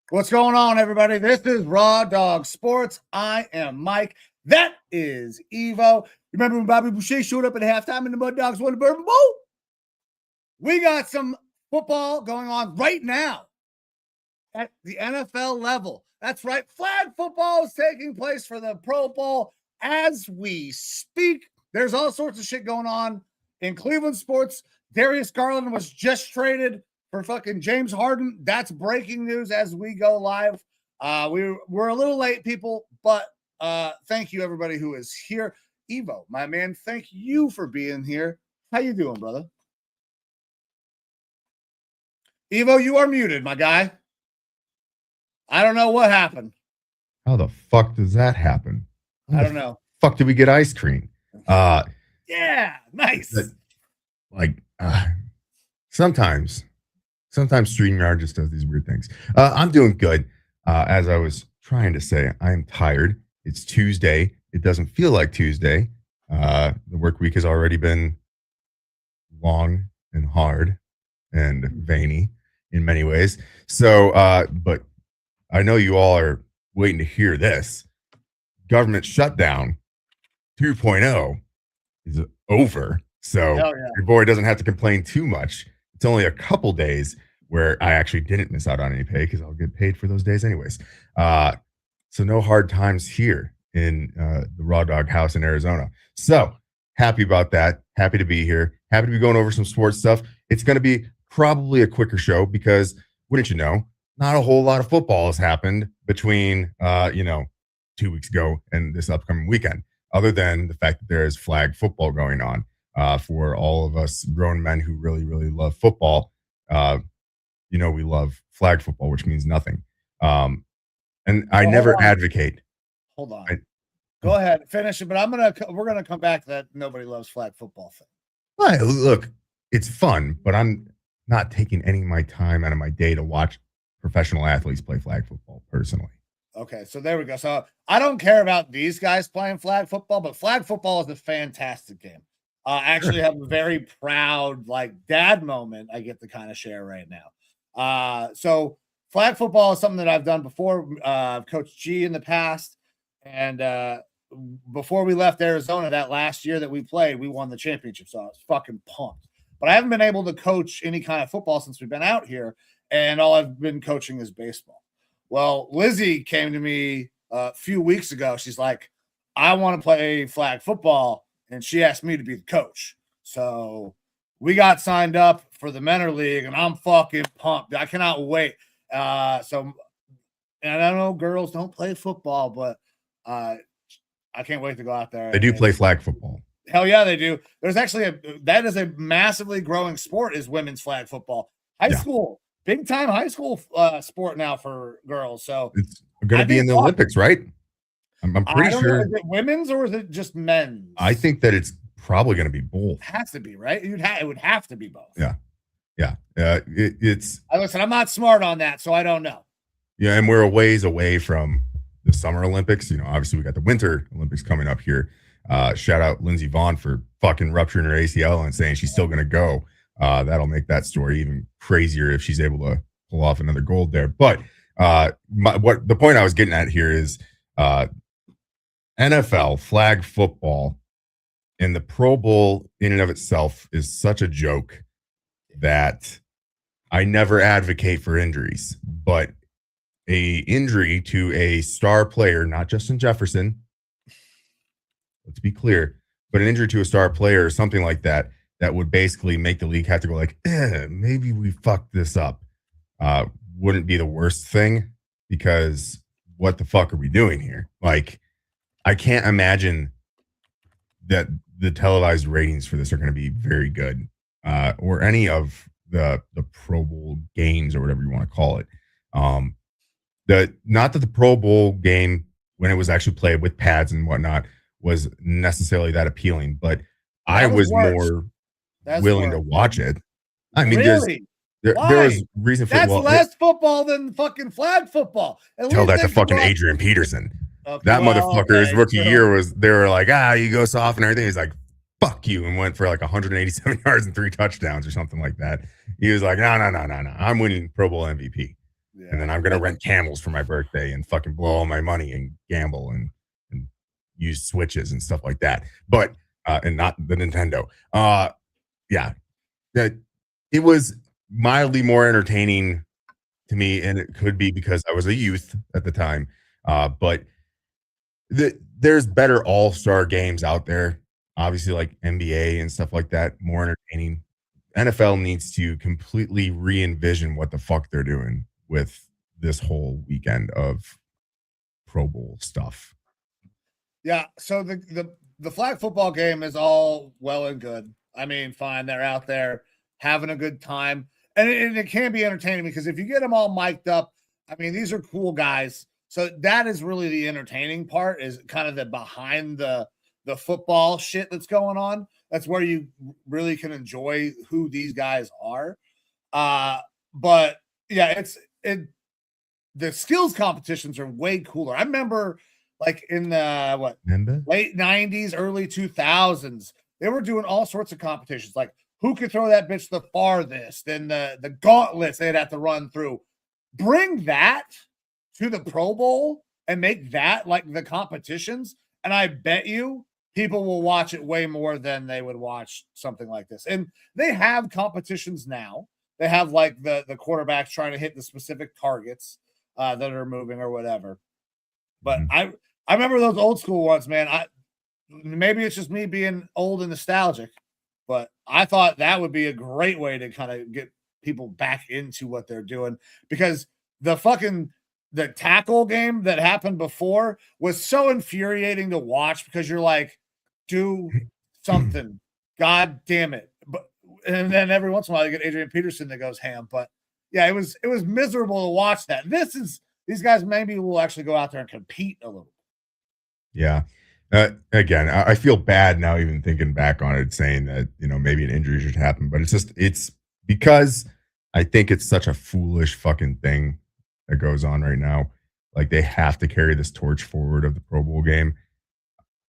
What's going on, everybody? This is Raw Dog Sports. I am Mike. That is Evo. Remember when Bobby Boucher showed up at halftime and the Mud Dogs won the Bourbon Bowl? We got some football going on right now at the NFL level. That's right. Flag football is taking place for the Pro Bowl as we speak. There's all sorts of shit going on in Cleveland sports. Darius Garland was just traded for fucking James Harden. That's breaking news as we go live. We're a little late, people, but thank you, everybody who is here. Evo, my man, thank you for being here. How you doing, brother? Evo, you are muted, my guy. I don't know what happened. How the fuck does that happen? I don't know. Fuck, did we get ice cream? Yeah, nice. Sometimes StreamYard just does these weird things. I'm doing good. As I was trying to say, I'm tired. It's Tuesday. It doesn't feel like Tuesday. The work week has already been long and hard and veiny in many ways. So, but I know you all are waiting to hear this. Government shutdown 2.0 is over. So your boy doesn't have to complain too much. It's only a couple days where I actually didn't miss out on any pay because I'll get paid for those days anyways. So no hard times here in the Raw Dog house in Arizona. So happy about that. Happy to be here. Happy to be going over some sports stuff. It's going to be probably a quicker show because, wouldn't you know, not a whole lot of football has happened between, 2 weeks ago and this upcoming weekend, other than the fact that there is flag football going on. For all of us grown men who really, really love football, we love flag football, which means nothing. And I never advocate. Hold on. Go ahead, finish it. But we're gonna come back to that nobody loves flag football thing. Well, look, it's fun, but I'm not taking any of my time out of my day to watch professional athletes play flag football personally. Okay, so there we go. So I don't care about these guys playing flag football, but flag football is a fantastic game. Actually have a very proud dad moment I get to kind of share right now. So flag football is something that I've done before. I've coached G in the past, and before we left Arizona that last year that we played, we won the championship. So I was fucking pumped. But I haven't been able to coach any kind of football since we've been out here, and all I've been coaching is baseball. Well, Lizzie came to me a few weeks ago. She's like, I want to play flag football. And she asked me to be the coach. So we got signed up for the Menor League, and I'm fucking pumped. I cannot wait. And I know girls don't play football, but I can't wait to go out there. They do play flag football. Hell yeah, they do. There's actually that is a massively growing sport is women's flag football. High school, big time high school sport now for girls. So it's going to be in the Olympics, right? I'm pretty sure. Is it women's or is it just men's? I think that it's probably going to be both. It has to be, right? It would have to be both. Yeah. It's. Listen, I'm not smart on that, so I don't know. Yeah, and we're a ways away from the Summer Olympics. Obviously we got the Winter Olympics coming up here. Shout out Lindsey Vonn for fucking rupturing her ACL and saying she's still going to go. That'll make that story even crazier if she's able to pull off another gold there. But the point I was getting at here is. NFL flag football and the Pro Bowl in and of itself is such a joke that I never advocate for injuries, but a injury to a star player, not Justin Jefferson, let's be clear, but an injury to a star player or something like that, that would basically make the league have to go maybe we fucked this up, wouldn't be the worst thing because what the fuck are we doing here? I can't imagine that the televised ratings for this are going to be very good, or any of the Pro Bowl games or whatever you want to call it. Not that the Pro Bowl game, when it was actually played with pads and whatnot, was necessarily that appealing, but I was more willing to watch it. I mean, really? there was reason for that's less football than fucking flag football. Tell that to fucking Adrian Peterson. Okay, that motherfucker's rookie year they were like, you go soft and everything. He's like, fuck you, and went for like 187 yards and 3 touchdowns or something like that. He was like, no. I'm winning Pro Bowl MVP. Yeah. And then I'm going to rent camels for my birthday and fucking blow all my money and gamble and use switches and stuff like that. But, and not the Nintendo. Yeah. It was mildly more entertaining to me, and it could be because I was a youth at the time. But there's better all-star games out there, obviously, like NBA and stuff like that, more entertaining. NFL needs to completely re-envision what the fuck they're doing with this whole weekend of Pro Bowl stuff. Yeah, so the flag football game is all well and good. I mean, fine, they're out there having a good time. And it can be entertaining because if you get them all mic'd up, I mean, these are cool guys. So that is really the entertaining part, is kind of the behind the football shit that's going on. That's where you really can enjoy who these guys are. But yeah, the skills competitions are way cooler. I remember like in the late 90s, early 2000s, they were doing all sorts of competitions, like who could throw that bitch the farthest, and the gauntlets they'd have to run through. Bring that to the Pro Bowl and make that like the competitions, and I bet you people will watch it way more than they would watch something like this. And they have competitions now. They have like the quarterbacks trying to hit the specific targets that are moving or whatever. But I remember those old school ones, man. Maybe it's just me being old and nostalgic, but I thought that would be a great way to kind of get people back into what they're doing, because the tackle game that happened before was so infuriating to watch, because you're like, do something, god damn it. And then every once in a while you get Adrian Peterson that goes ham. But yeah, it was miserable to watch that. These guys maybe will actually go out there and compete a little. Yeah. Again, I feel bad now even thinking back on it, saying that, maybe an injury should happen, but it's because I think it's such a foolish fucking thing that goes on right now. Like, they have to carry this torch forward of the Pro Bowl game.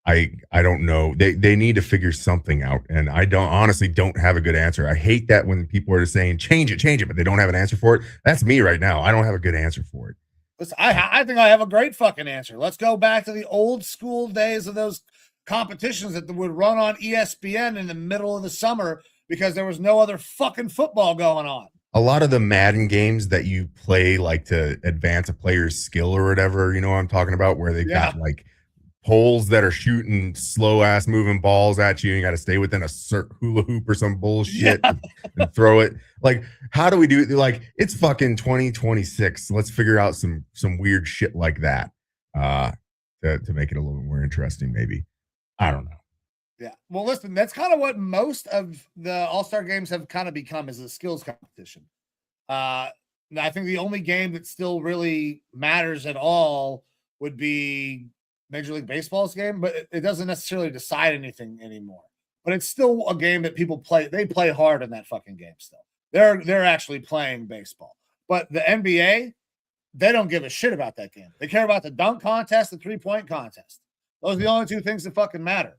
I don't know. They need to figure something out, and I honestly don't have a good answer. I hate that when people are saying change it, but they don't have an answer for it. That's me right now. I don't have a good answer for it. Listen, I think I have a great fucking answer. Let's go back to the old school days of those competitions that would run on ESPN in the middle of the summer because there was no other fucking football going on. A lot of the Madden games that you play, like to advance a player's skill or whatever, you know what I'm talking about, where they've got like poles that are shooting slow ass moving balls at you. You got to stay within a hula hoop or some bullshit and throw it. Like, how do we do it? Like, it's fucking 2026. Let's figure out some weird shit like that to make it a little bit more interesting. Maybe. I don't know. Yeah. Well, listen, that's kind of what most of the All-Star games have kind of become, is a skills competition. I think the only game that still really matters at all would be Major League Baseball's game, but it doesn't necessarily decide anything anymore. But it's still a game that people play. They play hard in that fucking game still. They're actually playing baseball. But the NBA, they don't give a shit about that game. They care about the dunk contest, the 3-point contest. Those are the only two things that fucking matter.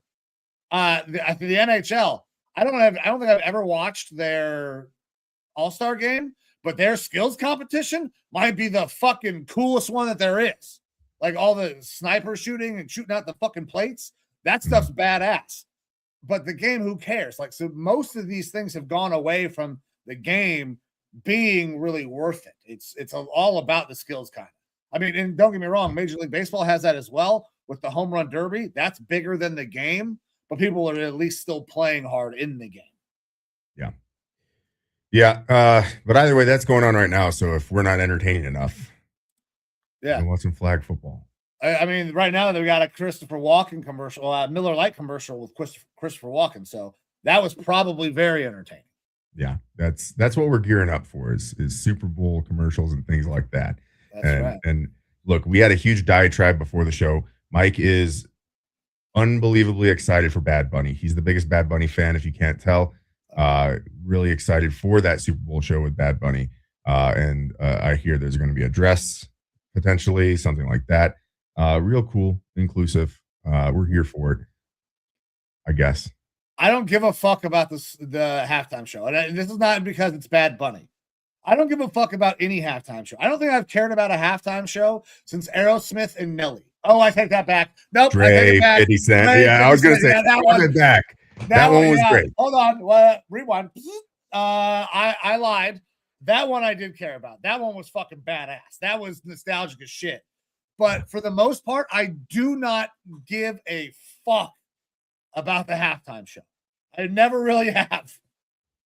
The NHL, I don't think I've ever watched their All-Star game, but their skills competition might be the fucking coolest one that there is. Like all the sniper shooting and shooting out the fucking plates, that stuff's badass. But the game, who cares? Like, so most of these things have gone away from the game being really worth it. It's all about the skills kind of. I mean, and don't get me wrong, Major League Baseball has that as well with the home run derby. That's bigger than the game, but people are at least still playing hard in the game. Yeah. Yeah. But either way, that's going on right now. So if we're not entertaining enough, I want some flag football. I mean, right now they've got a Christopher Walken commercial, Miller Lite commercial with Christopher Walken. So that was probably very entertaining. Yeah, that's what we're gearing up for is Super Bowl commercials and things like that. That's right. And look, we had a huge diatribe before the show. Mike is unbelievably excited for Bad Bunny. He's the biggest Bad Bunny fan, if you can't tell. Really excited for that Super Bowl show with Bad Bunny. And I hear there's going to be a dress, potentially, something like that. Real cool, inclusive. We're here for it, I guess. I don't give a fuck about the halftime show. And this is not because it's Bad Bunny. I don't give a fuck about any halftime show. I don't think I've cared about a halftime show since Aerosmith and Nelly. Oh, I take that back. Nope. Dre, 50 Cent. Yeah, I was going to say, that one back. That one was great. Hold on. Rewind. I lied. That one I did care about. That one was fucking badass. That was nostalgic as shit. But for the most part, I do not give a fuck about the halftime show. I never really have.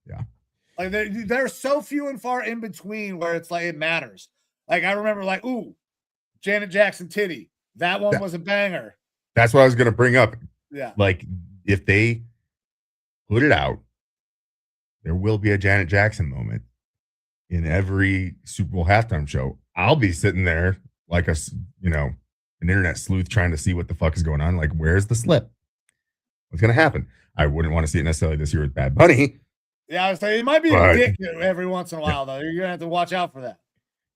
Yeah. Like they're so few and far in between where it's like it matters. Like I remember like, ooh, Janet Jackson Titty. That one was a banger. That's what I was going to bring up. Yeah. Like if they put it out, there will be a Janet Jackson moment in every Super Bowl halftime show. I'll be sitting there like an internet sleuth trying to see what the fuck is going on. Like, where's the slip? What's going to happen? I wouldn't want to see it necessarily this year with Bad Bunny. Yeah, I was saying it might be a dick every once in a while, though. You're going to have to watch out for that.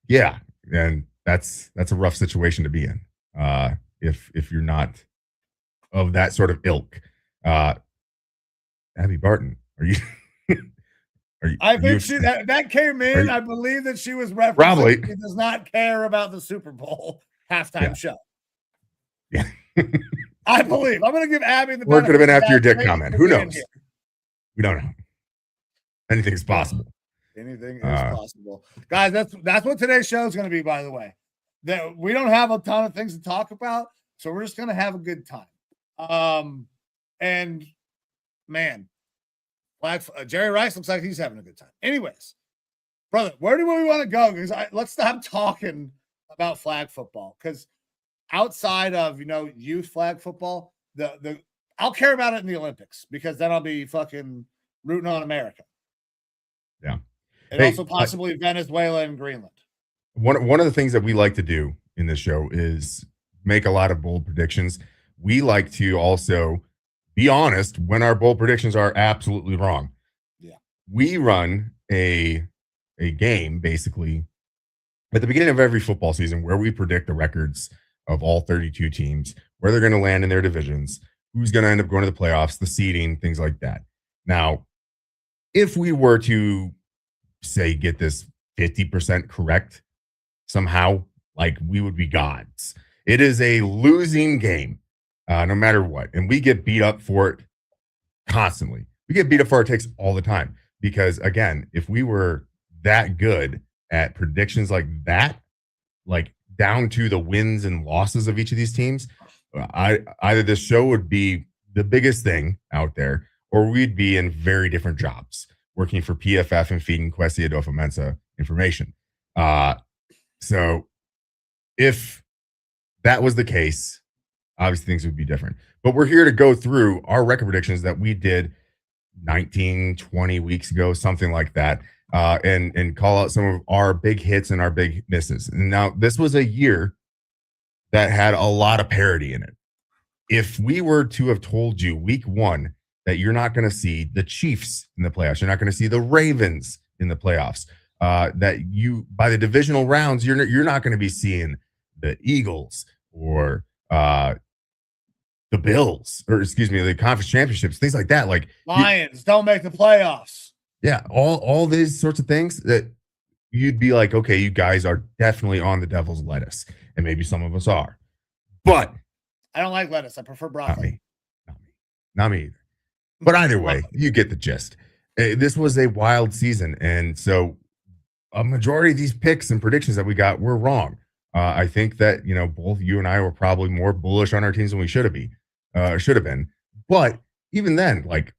Yeah, and that's a rough situation to be in if you're not of that sort of ilk. Abby Barton, are you? I think that came in. I believe that she was referencing. Probably she does not care about the Super Bowl halftime show. Yeah. I believe. I'm going to give Abby the. Or it could have been after your dick comment. Who knows? We don't know. Anything is possible. Anything is possible, guys. That's what today's show is going to be. By the way, that we don't have a ton of things to talk about, so we're just going to have a good time. And man, Jerry Rice looks like he's having a good time. Anyways, brother, where do we want to go? Because let's stop talking about flag football. Because outside of youth flag football, I'll care about it in the Olympics because then I'll be fucking rooting on America. Yeah, and also possibly Venezuela and Greenland. One of the things that we like to do in this show is make a lot of bold predictions. We like to also be honest when our bold predictions are absolutely wrong. Yeah. We run a game basically at the beginning of every football season where we predict the records of all 32 teams, where they're going to land in their divisions, who's going to end up going to the playoffs, the seeding, things like that. Now, if we were to say get this 50% correct somehow, like we would be gods. It is a losing game. No matter what. And we get beat up for it constantly. We get beat up for our takes all the time. Because, again, if we were that good at predictions like that, like down to the wins and losses of each of these teams, either this show would be the biggest thing out there, or we'd be in very different jobs, working for PFF and feeding Kwesi Adolfo-Mensah information. So if that was the case, obviously things would be different. But we're here to go through our record predictions that we did 19, 20 weeks ago, something like that, and call out some of our big hits and our big misses. And now this was a year that had a lot of parity in it. If we were to have told you week one that you're not going to see the Chiefs in the playoffs, you're not going to see the Ravens in the playoffs, that you by the divisional rounds, you're not going to be seeing the Eagles or the Bills, or excuse me, the conference championships, things like that. Like Lions don't make the playoffs. Yeah, all these sorts of things that you'd be like, okay, you guys are definitely on the devil's lettuce, and maybe some of us are, but I don't like lettuce. I prefer broccoli. Not me either. But either way, you get the gist. This was a wild season, and so a majority of these picks and predictions that we got were wrong. I think that both you and I were probably more bullish on our teams than we should have been. But even then, like,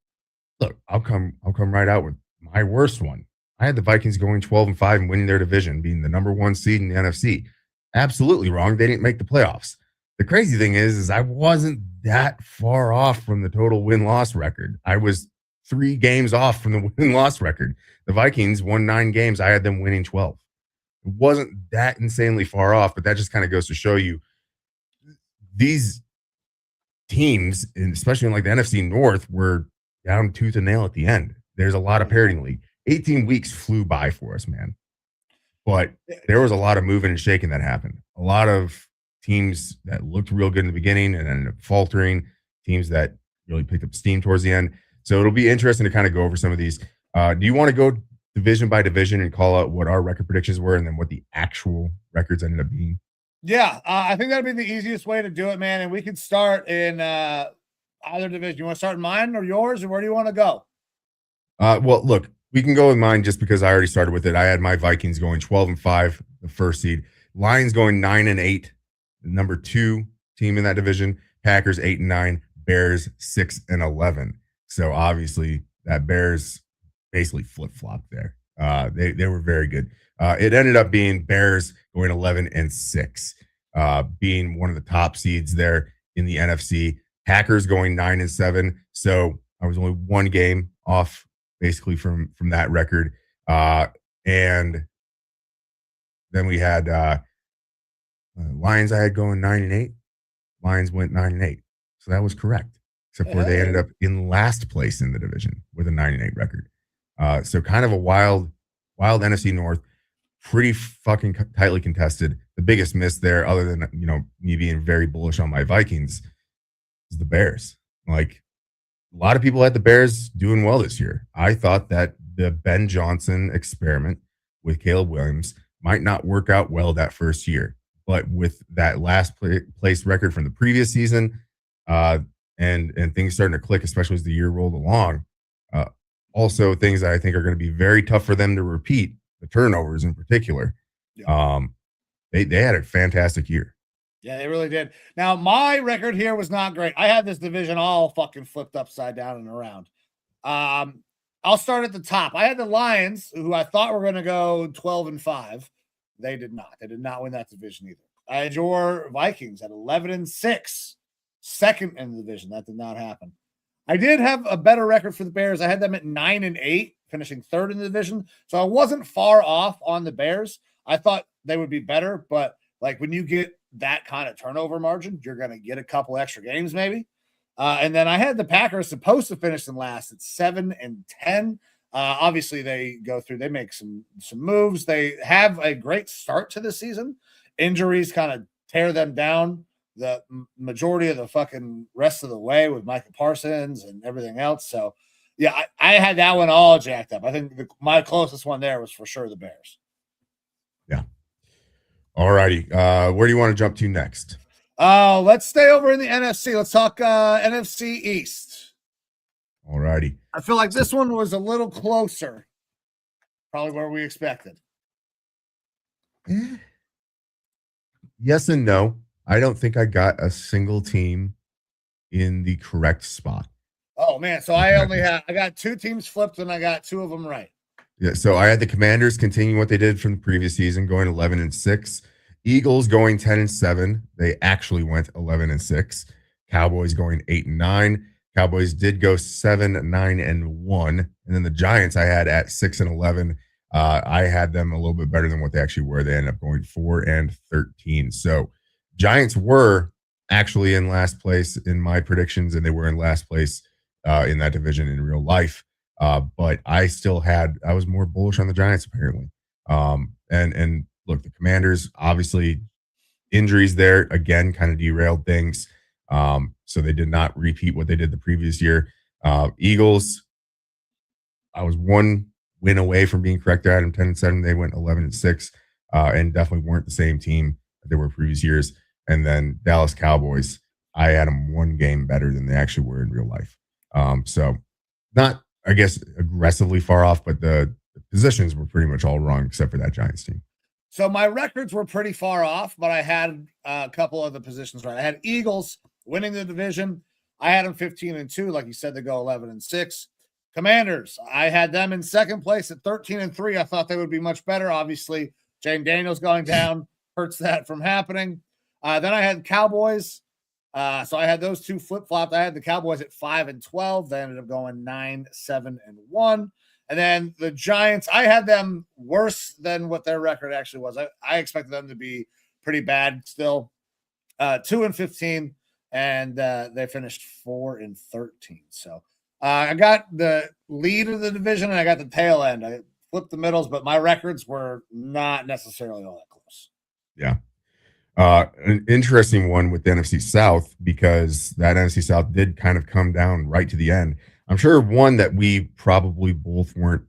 look, I'll come right out with my worst one. I had the Vikings going 12-5 and winning their division, being the number one seed in the NFC. Absolutely wrong. They didn't make the playoffs. The crazy thing is I wasn't that far off from the total win-loss record. I was 3 games off from the win-loss record. The Vikings won 9 games. I had them winning 12. It wasn't that insanely far off, but that just kind of goes to show you these teams, and especially in like the NFC North, were down tooth and nail at the end. There's a lot of parity in the league. 18 weeks flew by for us, man. But there was a lot of moving and shaking that happened. A lot of teams that looked real good in the beginning and ended up faltering, teams that really picked up steam towards the end. So it'll be interesting to kind of go over some of these. Do you want to go division by division and call out what our record predictions were and then what the actual records ended up being? Yeah, I think that'd be the easiest way to do it, man. And we could start in either division. You want to start in mine or yours, or where do you want to go? Well, look, we can go with mine just because I already started with it. I had my Vikings going 12-5, the first seed. Lions going 9-8, the number 2 team in that division. Packers 8-9, Bears 6-11. So obviously that Bears basically flip-flopped there. They were very good. It ended up being Bears going 11-6, being one of the top seeds there in the NFC. Packers going 9-7. So I was only 1 game off basically from that record. And then we had Lions I had going 9-8. Lions went 9-8. So that was correct. Except for they ended up in last place in the division with a 9-8 record. So kind of a wild NFC North, pretty fucking tightly contested. The biggest miss there, other than me being very bullish on my Vikings, is the Bears. Like, a lot of people had the Bears doing well this year. I thought that the Ben Johnson experiment with Caleb Williams might not work out well that first year, but with that last place record from the previous season, and things starting to click, especially as the year rolled along. Also, things that I think are going to be very tough for them to repeat, the turnovers in particular. Yeah. They had a fantastic year. Yeah, they really did. Now, my record here was not great. I had this division all fucking flipped upside down and around. I'll start at the top. I had the Lions, who I thought were going to go 12-5. They did not. They did not win that division either. I had your Vikings at 11-6, second in the division. That did not happen. I did have a better record for the Bears. I had them at 9-8, finishing third in the division. So I wasn't far off on the Bears. I thought they would be better, but like when you get that kind of turnover margin, you're going to get a couple extra games maybe. And then I had the Packers supposed to finish in last at 7-10. Obviously they go through, they make some moves. They have a great start to the season. Injuries kind of tear them down the majority of the fucking rest of the way with Micah Parsons and everything else. So yeah, I had that one all jacked up. I think my closest one there was for sure the Bears. Yeah. All righty. Where do you want to jump to next? Let's stay over in the NFC. Let's talk NFC East. All righty. I feel like this one was a little closer, probably where we expected. Yes and no. I don't think I got a single team in the correct spot. Oh man, so I got 2 teams flipped and I got 2 of them right. Yeah, so I had the Commanders continuing what they did from the previous season, going 11-6. Eagles going 10-7. They actually went 11-6. Cowboys going 8-9. Cowboys did go 7-9-1. And then the Giants I had at 6-11. I had them a little bit better than what they actually were. They ended up going 4-13. So Giants were actually in last place in my predictions, and they were in last place in that division in real life. But I was more bullish on the Giants apparently. And look, the Commanders, obviously injuries there again kind of derailed things. So they did not repeat what they did the previous year. Eagles, I was 1 win away from being correct there. I had them 10-7. They went 11-6, and definitely weren't the same team that they were previous years. And then Dallas Cowboys, I had them 1 game better than they actually were in real life. So not, I guess, aggressively far off, but the positions were pretty much all wrong except for that Giants team. So my records were pretty far off, but I had a couple of the positions right. I had Eagles winning the division. I had them 15-2. Like you said, they go 11-6. Commanders, I had them in second place at 13-3. I thought they would be much better. Obviously, Jane Daniels going down hurts that from happening. Then I had Cowboys. So I had those two flip-flopped. I had the Cowboys at 5-12. They ended up going 9-7-1. And then the Giants, I had them worse than what their record actually was. I expected them to be pretty bad still. 2-15, and they finished 4-13. So I got the lead of the division and I got the tail end. I flipped the middles, but my records were not necessarily all that close. Yeah. An interesting one with the NFC South, because that NFC South did kind of come down right to the end. I'm sure one that we probably both weren't,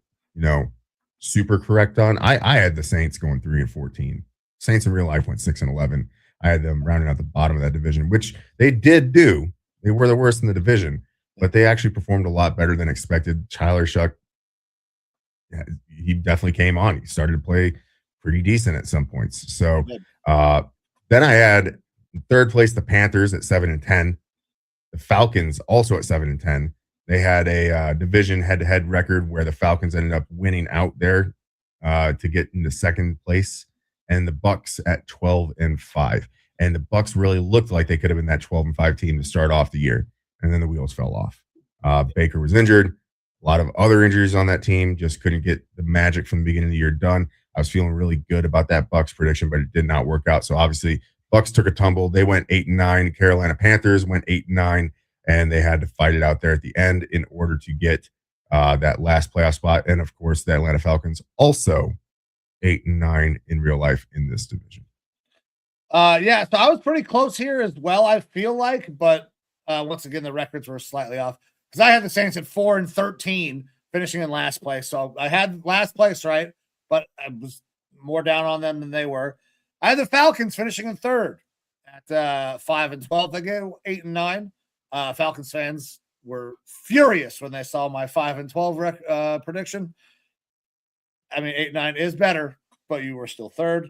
super correct on. I had the Saints going 3-14. Saints in real life went 6-11. I had them rounding out the bottom of that division, which they did do. They were the worst in the division, but they actually performed a lot better than expected. Tyler Shuck, he definitely came on. He started to play pretty decent at some points. So then I had in third place the Panthers at 7-10. The Falcons also at 7-10. They had a division head-to-head record where the Falcons ended up winning out there to get into second place, and the Bucs at 12-5. And the Bucs really looked like they could have been that 12-5 team to start off the year, and then the wheels fell off. Baker was injured. A lot of other injuries on that team. Just couldn't get the magic from the beginning of the year done. I was feeling really good about that Bucs prediction, but it did not work out. So obviously, Bucs took a tumble. They went 8-9. Carolina Panthers went 8-9, and they had to fight it out there at the end in order to get that last playoff spot. And of course, the Atlanta Falcons also 8-9 in real life in this division. Yeah, so I was pretty close here as well, I feel like, but once again, the records were slightly off because I had the Saints at 4-13, finishing in last place. So I had last place right, but I was more down on them than they were. I had the Falcons finishing in third at 5-12. They gave 8-9. Falcons fans were furious when they saw my 5-12 prediction. I mean, 8-9 is better, but you were still third.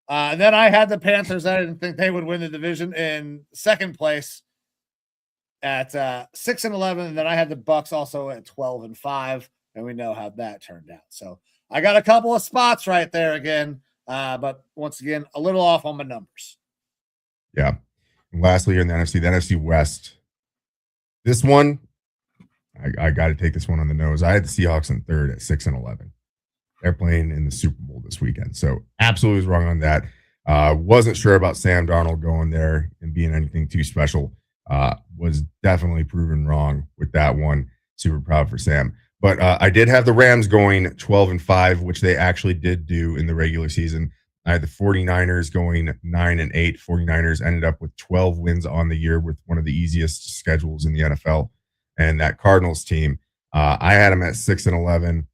Then I had the Panthers. I didn't think they would win the division in second place at 6-11. And then I had the Bucs also at 12-5, and we know how that turned out. So I got a couple of spots right there again, but once again, a little off on my numbers. Yeah. And lastly, here in the NFC West, this one, I got to take this one on the nose. I had the Seahawks in third at 6-11. They're playing in the Super Bowl this weekend. So absolutely was wrong on that. Wasn't sure about Sam Darnold going there and being anything too special. Was definitely proven wrong with that one. Super proud for Sam. But I did have the Rams going 12-5, which they actually did do in the regular season. I had the 49ers going 9-8. 49ers ended up with 12 wins on the year with one of the easiest schedules in the NFL. And that Cardinals team, I had them at 6-11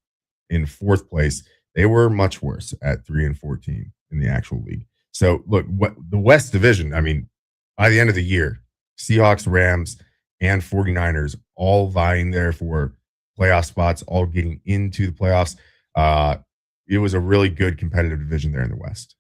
in fourth place. They were much worse at 3-14 in the actual league. So look, what the West Division, I mean, by the end of the year, Seahawks, Rams, and 49ers all vying there for playoff spots, all getting into the playoffs. It was a really good competitive division there in the West.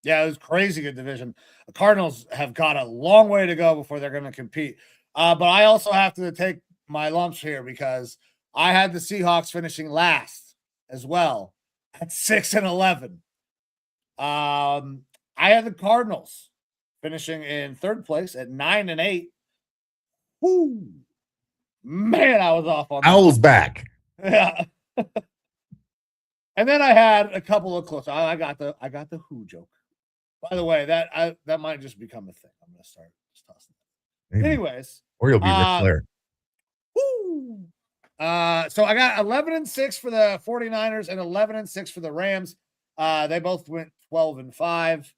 Yeah, it was crazy good division. The Cardinals have got a long way to go before they're going to compete. But I also have to take my lumps here because I had the Seahawks finishing last as well at 6-11. I had the Cardinals finishing in third place at 9-8. Whoo, man, I was off on that. Owl's back. Yeah. And then I had a couple of close. I got the who joke. By the way, that might just become a thing. I'm gonna start just tossing that. Maybe. Anyways, Or you'll be Ric Flair. Woo. So I got 11-6 for the 49ers and 11-6 for the Rams. They both went 12-5.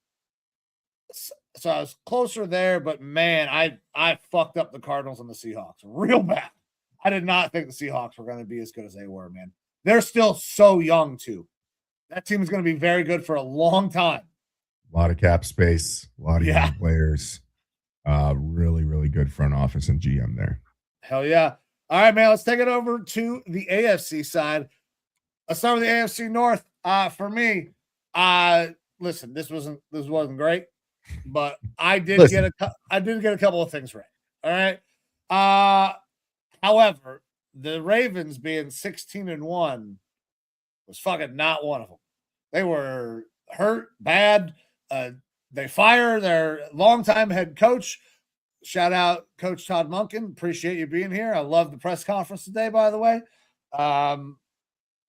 So I was closer there, but man, I fucked up the Cardinals and the Seahawks real bad. I did not think the Seahawks were going to be as good as they were, man. They're still so young, too. That team is going to be very good for a long time. A lot of cap space, a lot of young players. Really, really good front office and GM there. Hell yeah. All right, man, let's take it over to the AFC side. Let's start with the AFC North. For me, listen, this wasn't great, but I did get a couple of things right. All right. However, the Ravens being 16-1 was fucking not one of them. They were hurt bad. they fire their longtime head coach. Shout out Coach Todd Monken. Appreciate you being here. I love the press conference today, by the way.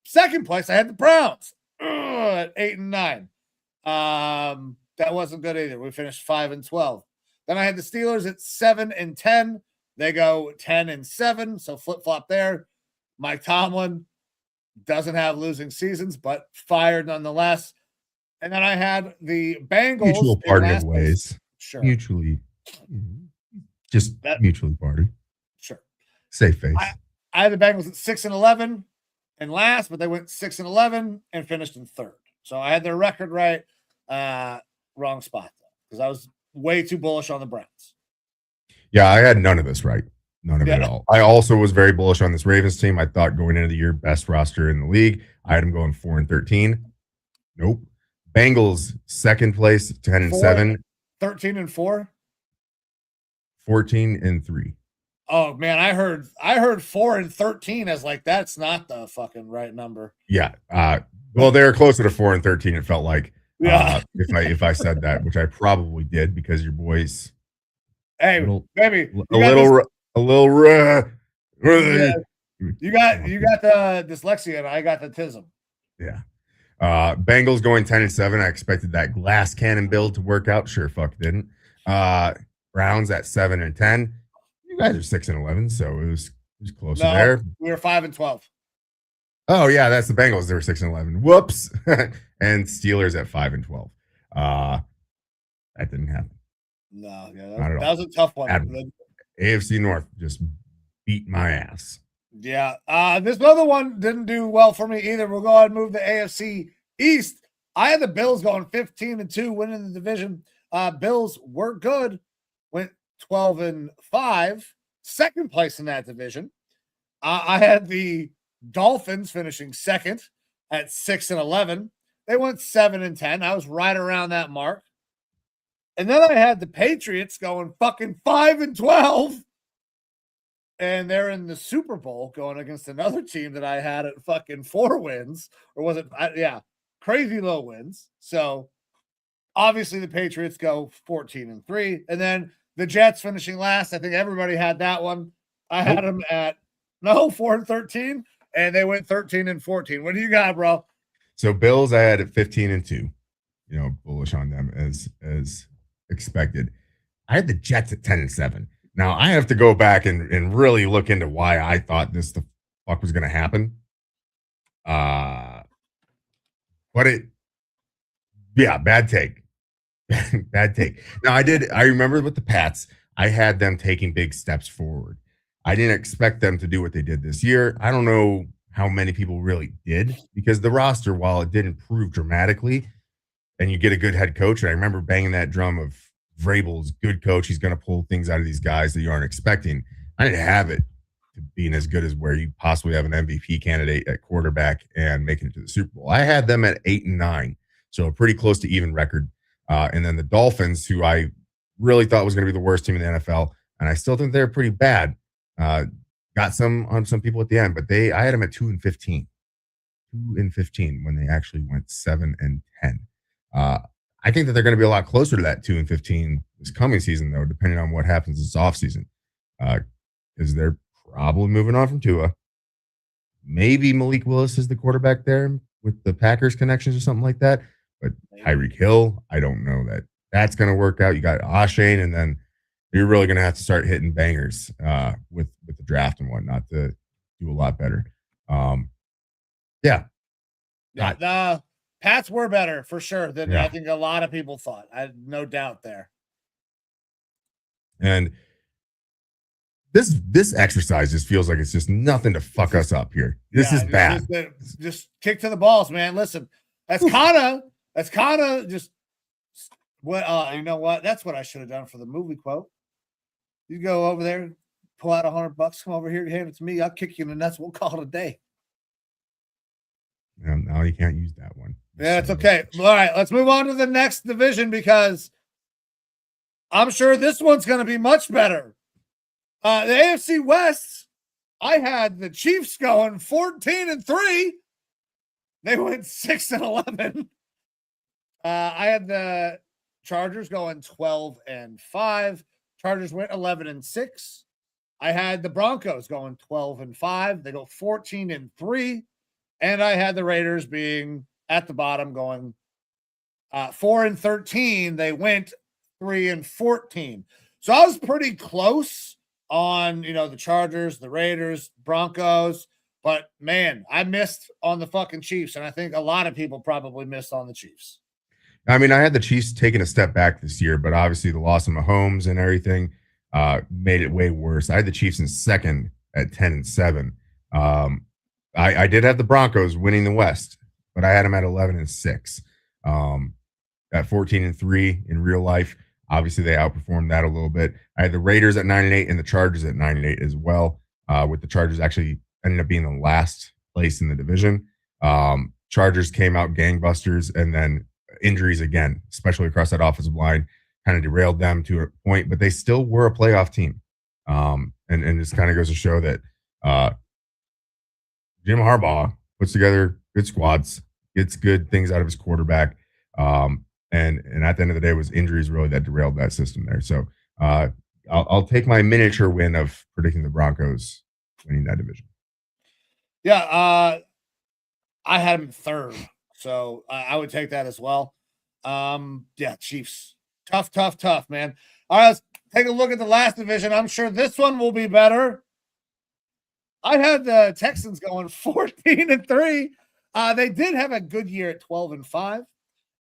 Second place, I had the Browns at 8 and 9. That wasn't good either. We finished 5 and 12. Then I had the Steelers at 7 and 10. They go 10 and 7. So flip flop there. Mike Tomlin doesn't have losing seasons, but fired nonetheless. And then I had the Bengals. Mutual parting of ways. Sure. Mutually. Just mutually parted. Sure. Safe face. I had the Bengals at 6 and 11 and last, but they went 6 and 11 and finished in third. So I had their record right. Wrong spot though, because I was way too bullish on the Browns. Yeah, I had none of this right. None of it at all. I also was very bullish on this Ravens team. I thought going into the year, best roster in the league. I had them going 4 and 13. Nope. Bengals, second place, 10 and 7. 13 and 4. 14 and 3. Oh man, I heard 4 and 13 as like that's not the fucking right number. Yeah. Well, they were closer to 4 and 13. It felt like. Yeah. If I said that, which I probably did, because your boys. Hey, baby, a little. Yeah. You got the dyslexia, and I got the tism. Yeah. Bengals going 10 and 7. I expected that glass cannon build to work out. Sure, fuck didn't. Browns at 7 and 10. You guys are 6 and 11, so it was closer there. We were 5 and 12. Oh yeah, that's the Bengals. They were 6 and 11. Whoops. And Steelers at 5 and 12. That didn't happen. No, yeah, that was a tough one. AFC North just beat my ass. Yeah. This other one didn't do well for me either. We'll go ahead and move to AFC East. I had the Bills going 15 and 2, winning the division. Bills were good, went 12 and 5, second place in that division. I had the Dolphins finishing second at 6 and 11. They went 7 and 10. I was right around that mark. And then I had the Patriots going fucking 5 and 12. And they're in the Super Bowl going against another team that I had at fucking 4 wins. Or was it? Yeah, crazy low wins. So obviously the Patriots go 14 and 3. And then the Jets finishing last. I think everybody had that one. I had them at 4 and 13. And they went 13 and 14. What do you got, bro? So Bills, I had at 15 and 2. You know, bullish on them as expected. I had the Jets at 10 and 7. Now I have to go back and really look into why I thought this the fuck was going to happen. But bad take. Bad take. Now I remember with the Pats, I had them taking big steps forward. I didn't expect them to do what they did this year. I don't know how many people really did, because the roster, while it did improve dramatically, and you get a good head coach, and I remember banging that drum of Vrabel's good coach, he's going to pull things out of these guys that you aren't expecting. I didn't have it to being as good as where you possibly have an MVP candidate at quarterback and making it to the Super Bowl. I had them at 8 and 9, so pretty close to even record. And then the Dolphins, who I really thought was going to be the worst team in the NFL, and I still think they're pretty bad. Got some on some people at the end, but I had them at 2 and 15. 2 and 15 when they actually went 7 and 10. I think that they're going to be a lot closer to that 2 and 15 this coming season, though, depending on what happens this offseason. Because they're probably moving on from Tua. Maybe Malik Willis is the quarterback there with the Packers connections or something like that. But Tyreek Hill, I don't know that that's going to work out. You got Ashane, and then you're really going to have to start hitting bangers with the draft and whatnot to do a lot better. The Pats were better for sure than I think a lot of people thought. I had no doubt there. And this exercise just feels like it's just nothing to fuck us up here. This is bad. Just kick to the balls, man. Listen, that's kind of just what you know what? That's what I should have done for the movie quote. You go over there, pull out $100, come over here, hand it to me. I'll kick you in the nuts. We'll call it a day. Now you can't use that one. Yeah, it's okay. All right, let's move on to the next division, because I'm sure this one's going to be much better. The AFC West, I had the Chiefs going 14 and 3. They went 6 and 11. I had the Chargers going 12-5. Chargers went 11-6. I had the Broncos going 12-5. They go 14-3. And I had the Raiders being at the bottom going 4-13. They went 3-14. So I was pretty close on, the Chargers, the Raiders, Broncos. But, man, I missed on the fucking Chiefs. And I think a lot of people probably missed on the Chiefs. I mean, I had the Chiefs taking a step back this year, but obviously the loss of Mahomes and everything made it way worse. I had the Chiefs in second at 10-7. I did have the Broncos winning the West, but I had them at 11-6. At 14-3 in real life, obviously they outperformed that a little bit. I had the Raiders at 9-8 and the Chargers at 9-8 as well, with the Chargers actually ended up being the last place in the division. Chargers came out gangbusters, and then injuries again, especially across that offensive line, kind of derailed them to a point, but they still were a playoff team. And this kind of goes to show that Jim Harbaugh puts together good squads, gets good things out of his quarterback. And at the end of the day, it was injuries really that derailed that system there. So I'll take my miniature win of predicting the Broncos winning that division. Yeah, I had him third, so I would take that as well. Yeah, Chiefs. Tough, man. All right, let's take a look at the last division. I'm sure this one will be better. I had the Texans going 14-3. They did have a good year at 12-5.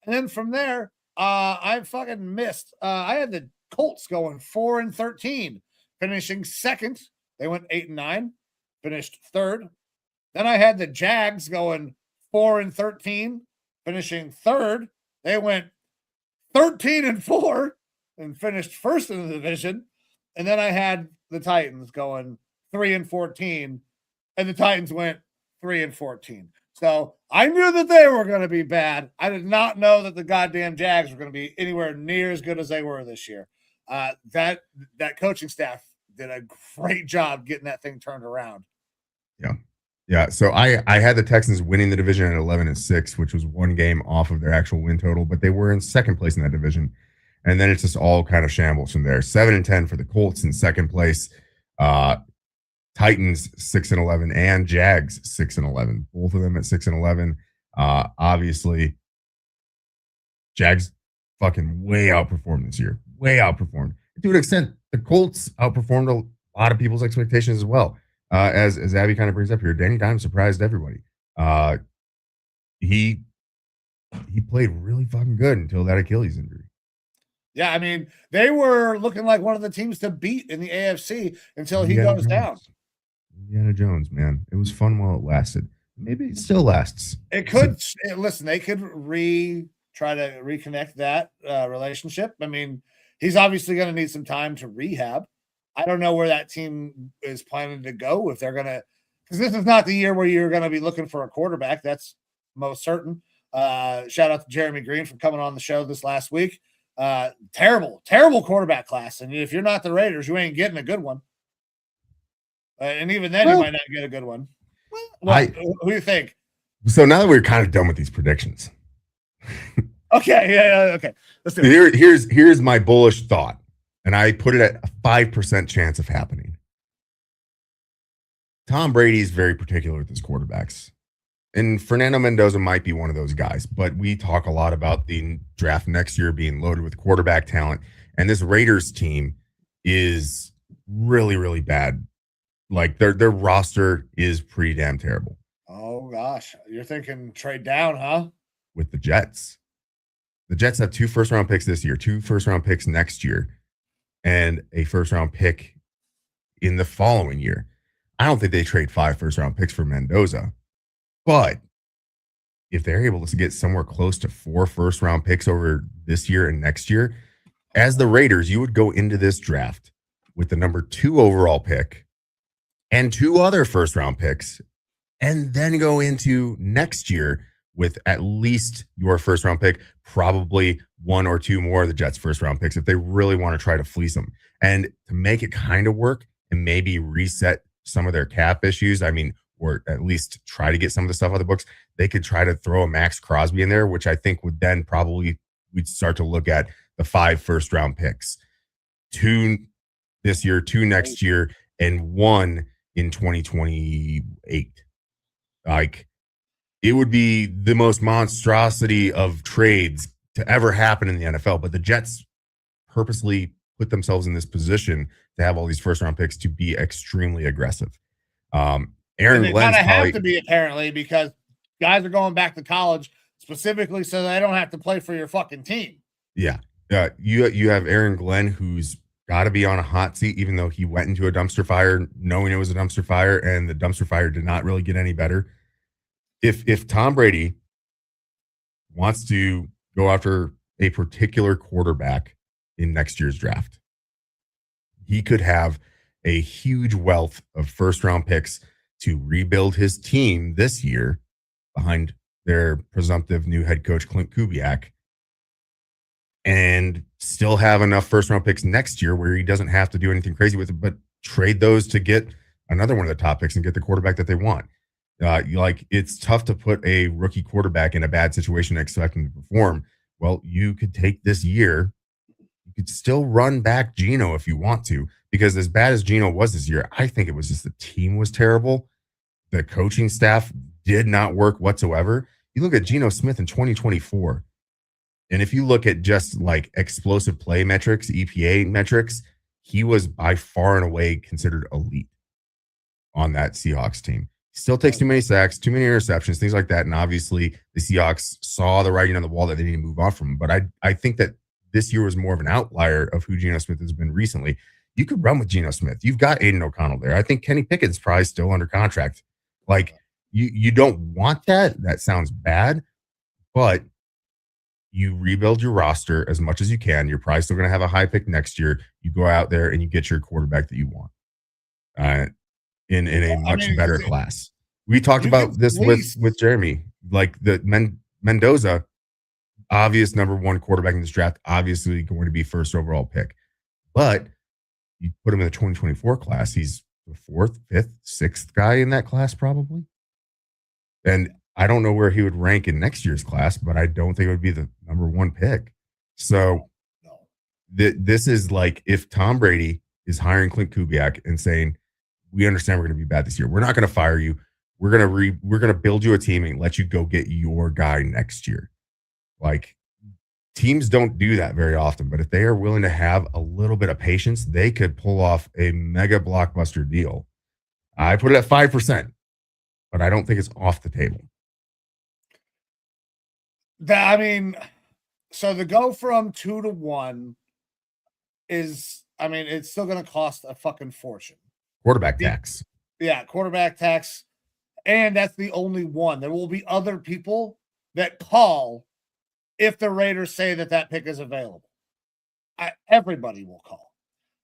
And then from there, I fucking missed. I had the Colts going 4-13, finishing second. They went 8-9, finished third. Then I had the Jags going 4-13, finishing third. They went 13-4 and finished first in the division. And then I had the Titans going 3-14, and the Titans went 3-14. So I knew that they were going to be bad. I did not know that the goddamn Jags were going to be anywhere near as good as they were this year. That coaching staff did a great job getting that thing turned around. Yeah. So I had the Texans winning the division at 11-6, which was one game off of their actual win total, but they were in second place in that division. And then it's just all kind of shambles from there. 7-10 for the Colts in second place. Titans 6-11 and Jags 6-11, both of them at 6-11. Obviously, Jags fucking way outperformed this year, way outperformed to an extent. The Colts outperformed a lot of people's expectations as well. As Abby kind of brings up here, Danny Dimes surprised everybody. He played really fucking good until that Achilles injury. Yeah, I mean, they were looking like one of the teams to beat in the AFC until he goes down. Indiana Jones, man. It was fun while it lasted. Maybe it still lasts. It could. Listen, they could try to reconnect that relationship. I mean, he's obviously going to need some time to rehab. I don't know where that team is planning to go, if they're going to, because this is not the year where you're going to be looking for a quarterback. That's most certain. Shout out to Jeremy Green for coming on the show this last week. Terrible quarterback class. And if you're not the Raiders, you ain't getting a good one. And even then, you might not get a good one. Who do you think? So now that we're kind of done with these predictions. Okay. Okay. Let's do it. Here's my bullish thought. And I put it at a 5% chance of happening. Tom Brady is very particular with his quarterbacks. And Fernando Mendoza might be one of those guys. But we talk a lot about the draft next year being loaded with quarterback talent. And this Raiders team is really, really bad. Like their roster is pretty damn terrible. Oh, gosh. You're thinking trade down, huh? With the Jets. The Jets have 2 first-round picks this year, 2 first-round picks next year, and a first-round pick in the following year. I don't think they trade 5 first-round picks for Mendoza. But if they're able to get somewhere close to 4 first-round picks over this year and next year, as the Raiders, you would go into this draft with the number 2 overall pick and 2 other first-round picks, and then go into next year with at least your first-round pick, probably 1 or 2 more of the Jets' first-round picks if they really want to try to fleece them. And to make it kind of work and maybe reset some of their cap issues, I mean, or at least try to get some of the stuff out of the books, they could try to throw a Max Crosby in there, which I think would then probably we'd start to look at the 5 first-round picks. 2 this year, 2 next year, and 1 in 2028. Like, it would be the most monstrosity of trades to ever happen in the NFL, but the Jets purposely put themselves in this position to have all these first-round picks to be extremely aggressive. Aaron Glenn's kind of probably have to be, apparently, because guys are going back to college specifically so they don't have to play for your fucking team. Yeah. You have Aaron Glenn, who's got to be on a hot seat, even though he went into a dumpster fire knowing it was a dumpster fire, and the dumpster fire did not really get any better. If Tom Brady wants to go after a particular quarterback in next year's draft, he could have a huge wealth of first-round picks to rebuild his team this year behind their presumptive new head coach, Clint Kubiak, and still have enough first-round picks next year where he doesn't have to do anything crazy with it, but trade those to get another one of the top picks and get the quarterback that they want. It's tough to put a rookie quarterback in a bad situation and expect him to perform. Well, you could take this year, you could still run back Geno if you want to, because as bad as Geno was this year, I think it was just the team was terrible. The coaching staff did not work whatsoever. You look at Geno Smith in 2024, and if you look at just like explosive play metrics, EPA metrics, he was by far and away considered elite on that Seahawks team. He still takes too many sacks, too many interceptions, things like that. And obviously the Seahawks saw the writing on the wall that they need to move on from him. But I think that this year was more of an outlier of who Geno Smith has been recently. You could run with Geno Smith. You've got Aiden O'Connell there. I think Kenny Pickett's probably still under contract. Like, you don't want that. That sounds bad, but you rebuild your roster as much as you can. You're probably still going to have a high pick next year. You go out there and you get your quarterback that you want in a much better class. We talked about this with Jeremy, like the Mendoza, obvious number 1 quarterback in this draft, obviously going to be first overall pick, but you put him in the 2024 class, he's the 4th, 5th, 6th guy in that class probably. And I don't know where he would rank in next year's class, but I don't think it would be the number 1 pick. So this is like, if Tom Brady is hiring Clint Kubiak and saying, we understand we're going to be bad this year, we're not going to fire you. We're going to build you a team and let you go get your guy next year. Like, teams don't do that very often, but if they are willing to have a little bit of patience, they could pull off a mega blockbuster deal. I put it at 5%, but I don't think it's off the table. So the go from 2 to 1 is, it's still going to cost a fucking fortune. Quarterback tax. Yeah, quarterback tax. And that's the only one. There will be other people that call if the Raiders say that pick is available. Everybody will call.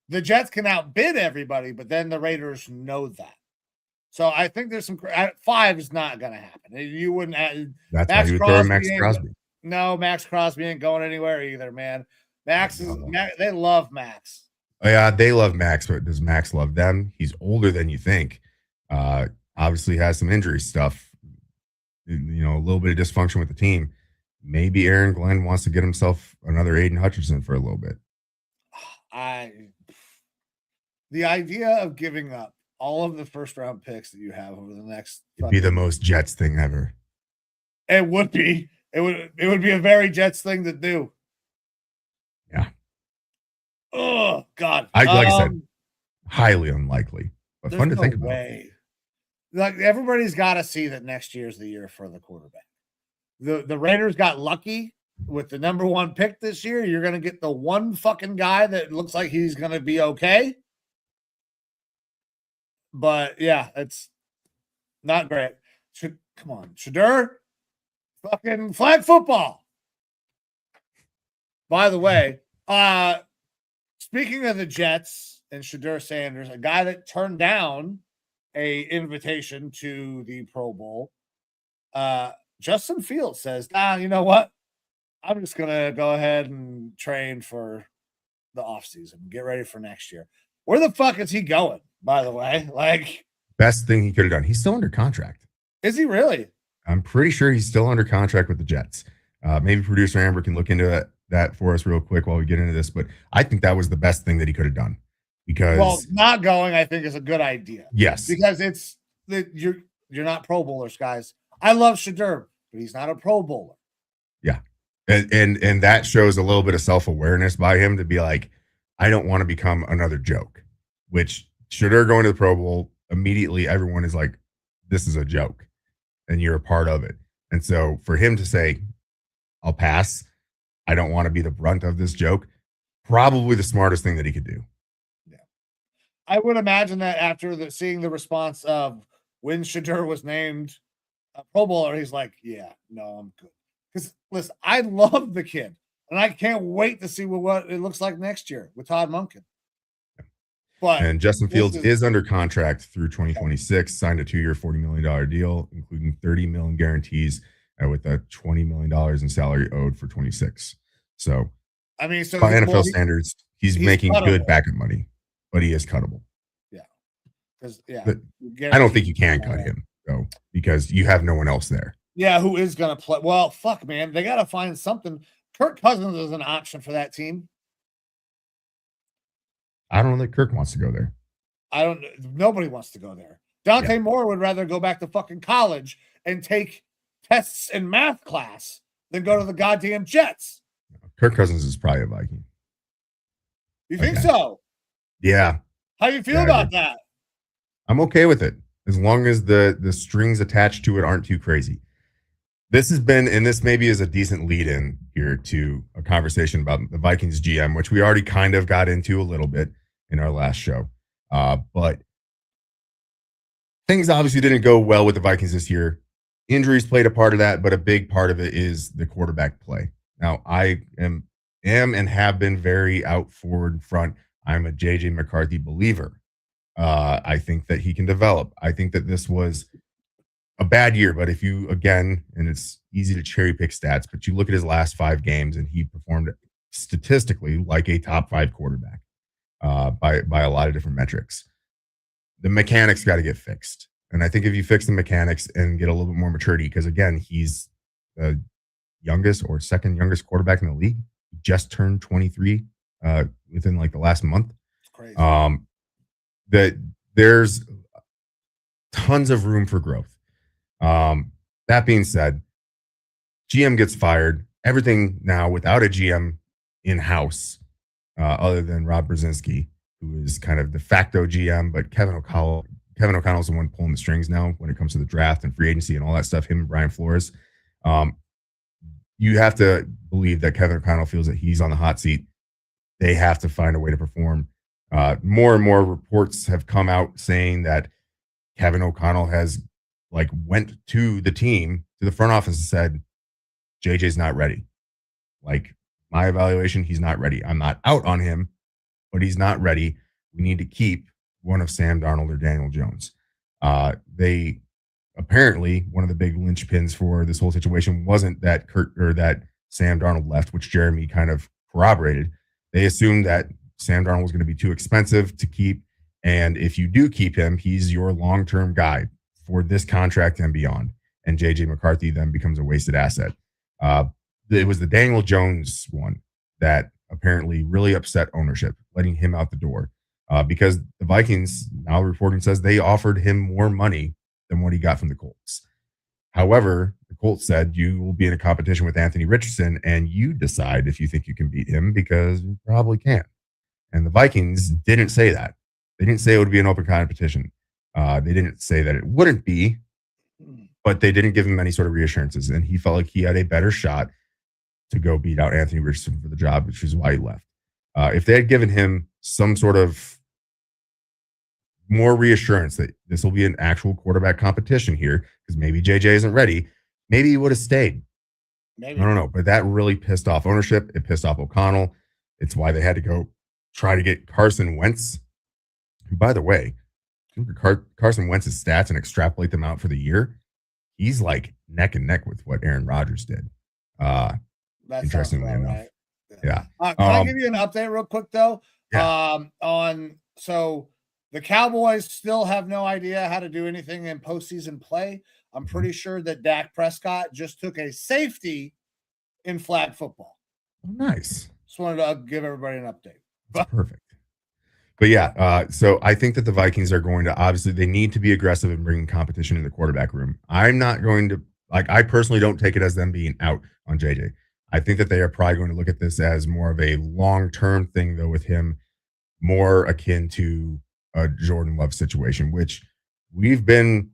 The Jets can outbid everybody, but then the Raiders know that. So I think there's some 5 is not going to happen. You wouldn't. That's why you would throw Max Crosby. No, Max Crosby ain't going anywhere either, man. They love Max. Oh, yeah, they love Max, but does Max love them? He's older than you think. Obviously has some injury stuff. A little bit of dysfunction with the team. Maybe Aaron Glenn wants to get himself another Aiden Hutchinson for a little bit. The idea of giving up all of the first-round picks that you have over the next, it'd be the most Jets thing ever. It would be. It would be a very Jets thing to do. Yeah. Oh God! Like I said, highly unlikely, but fun to think about. Like, everybody's got to see that next year's the year for the quarterback. The Raiders got lucky with the number 1 pick this year. You're going to get the one fucking guy that looks like he's going to be okay. But yeah, it's not great. Come on, Shadur, fucking flag football. By the way, speaking of the Jets and Shadur Sanders, a guy that turned down a invitation to the Pro Bowl, Justin Fields says, you know what? I'm just going to go ahead and train for the offseason, get ready for next year. Where the fuck is he going, by the way? Like, best thing he could have done. He's still under contract. Is he really? I'm pretty sure he's still under contract with the Jets. Maybe producer Amber can look into that for us real quick while we get into this, but I think that was the best thing that he could have done because not going, I think, is a good idea. Yes, because it's that you're not Pro Bowlers, guys. I love Shadur, but he's not a Pro Bowler. Yeah, and that shows a little bit of self-awareness by him to be like, I don't want to become another joke. Which Shadur going to the Pro Bowl, immediately everyone is like, this is a joke, and you're a part of it. And so for him to say, I'll pass, I don't want to be the brunt of this joke, probably the smartest thing that he could do. Yeah, I would imagine that after seeing the response of when Shadur was named a Pro Bowler, he's like, yeah, no, I'm good. Because listen, I love the kid, and I can't wait to see what it looks like next year with Todd Monken. And Justin Fields is under contract through 2026, signed a 2-year, $40 million deal, including $30 million guarantees with a $20 million in salary owed for 26. So, I mean, by NFL standards, he's making cuttable. Good backup money, but he is cuttable. Yeah. But I don't think you can cut him, though, because you have no one else there. Yeah, who is going to play? Well, fuck, man. They got to find something. Kirk Cousins is an option for that team. I don't know that Kirk wants to go there. Nobody wants to go there. Dante Moore would rather go back to fucking college and take tests in math class than go to the goddamn Jets. Kirk Cousins is probably a Viking. You think so? Yeah. How do you feel about that? I'm okay with it as long as the strings attached to it aren't too crazy. This has been, and this maybe is a decent lead in here to a conversation about the Vikings GM, which we already kind of got into a little bit in our last show. But things obviously didn't go well with the Vikings this year. Injuries played a part of that, but a big part of it is the quarterback play. Now, I am and have been very out forward front. I'm a JJ McCarthy believer. I think that he can develop. I think that this was a bad year, but if you, again, and it's easy to cherry pick stats, but you look at his last 5 games and he performed statistically like a top 5 quarterback by a lot of different metrics. The mechanics got to get fixed. And I think if you fix the mechanics and get a little bit more maturity, because again, he's the youngest or second youngest quarterback in the league, he just turned 23 within like the last month. It's crazy. That there's tons of room for growth. That being said, GM gets fired. Everything now without a GM in-house, other than Rob Brzezinski, who is kind of de facto GM, but Kevin O'Connell's the one pulling the strings now when it comes to the draft and free agency and all that stuff, him and Brian Flores. You have to believe that Kevin O'Connell feels that he's on the hot seat. They have to find a way to perform. More and more reports have come out saying that Kevin O'Connell has went to the team, to the front office and said, JJ's not ready. My evaluation, he's not ready. I'm not out on him, but he's not ready. We need to keep one of Sam Darnold or Daniel Jones. They apparently, one of the big linchpins for this whole situation wasn't that Kirk or that Sam Darnold left, which Jeremy kind of corroborated. They assumed that Sam Darnold was going to be too expensive to keep. And if you do keep him, he's your long-term guy for this contract and beyond. And JJ McCarthy then becomes a wasted asset. It was the Daniel Jones one that apparently really upset ownership, letting him out the door. Because the Vikings, now reporting says they offered him more money than what he got from the Colts. However, the Colts said you will be in a competition with Anthony Richardson and you decide if you think you can beat him because you probably can't. And the Vikings didn't say that. They didn't say it would be an open competition. They didn't say that it wouldn't be, but they didn't give him any sort of reassurances. And he felt like he had a better shot to go beat out Anthony Richardson for the job, which is why he left. If they had given him some sort of more reassurance that this will be an actual quarterback competition here, because maybe JJ isn't ready, maybe he would have stayed. Maybe. I don't know, but that really pissed off ownership. It pissed off O'Connell. It's why they had to go try to get Carson Wentz, who, by the way, Carson Wentz's stats and extrapolate them out for the year, he's like neck and neck with what Aaron Rodgers did. Interestingly enough. Right. Yeah. Can I give you an update real quick, though? Yeah. So the Cowboys still have no idea how to do anything in postseason play. I'm pretty sure that Dak Prescott just took a safety in flag football. Oh, nice. Just wanted to give everybody an update. That's perfect. But yeah, so I think that the Vikings are going to obviously they need to be aggressive in bringing competition in the quarterback room. I'm not going to I personally don't take it as them being out on JJ. I think that they are probably going to look at this as more of a long-term thing though with him more akin to a Jordan Love situation, which we've been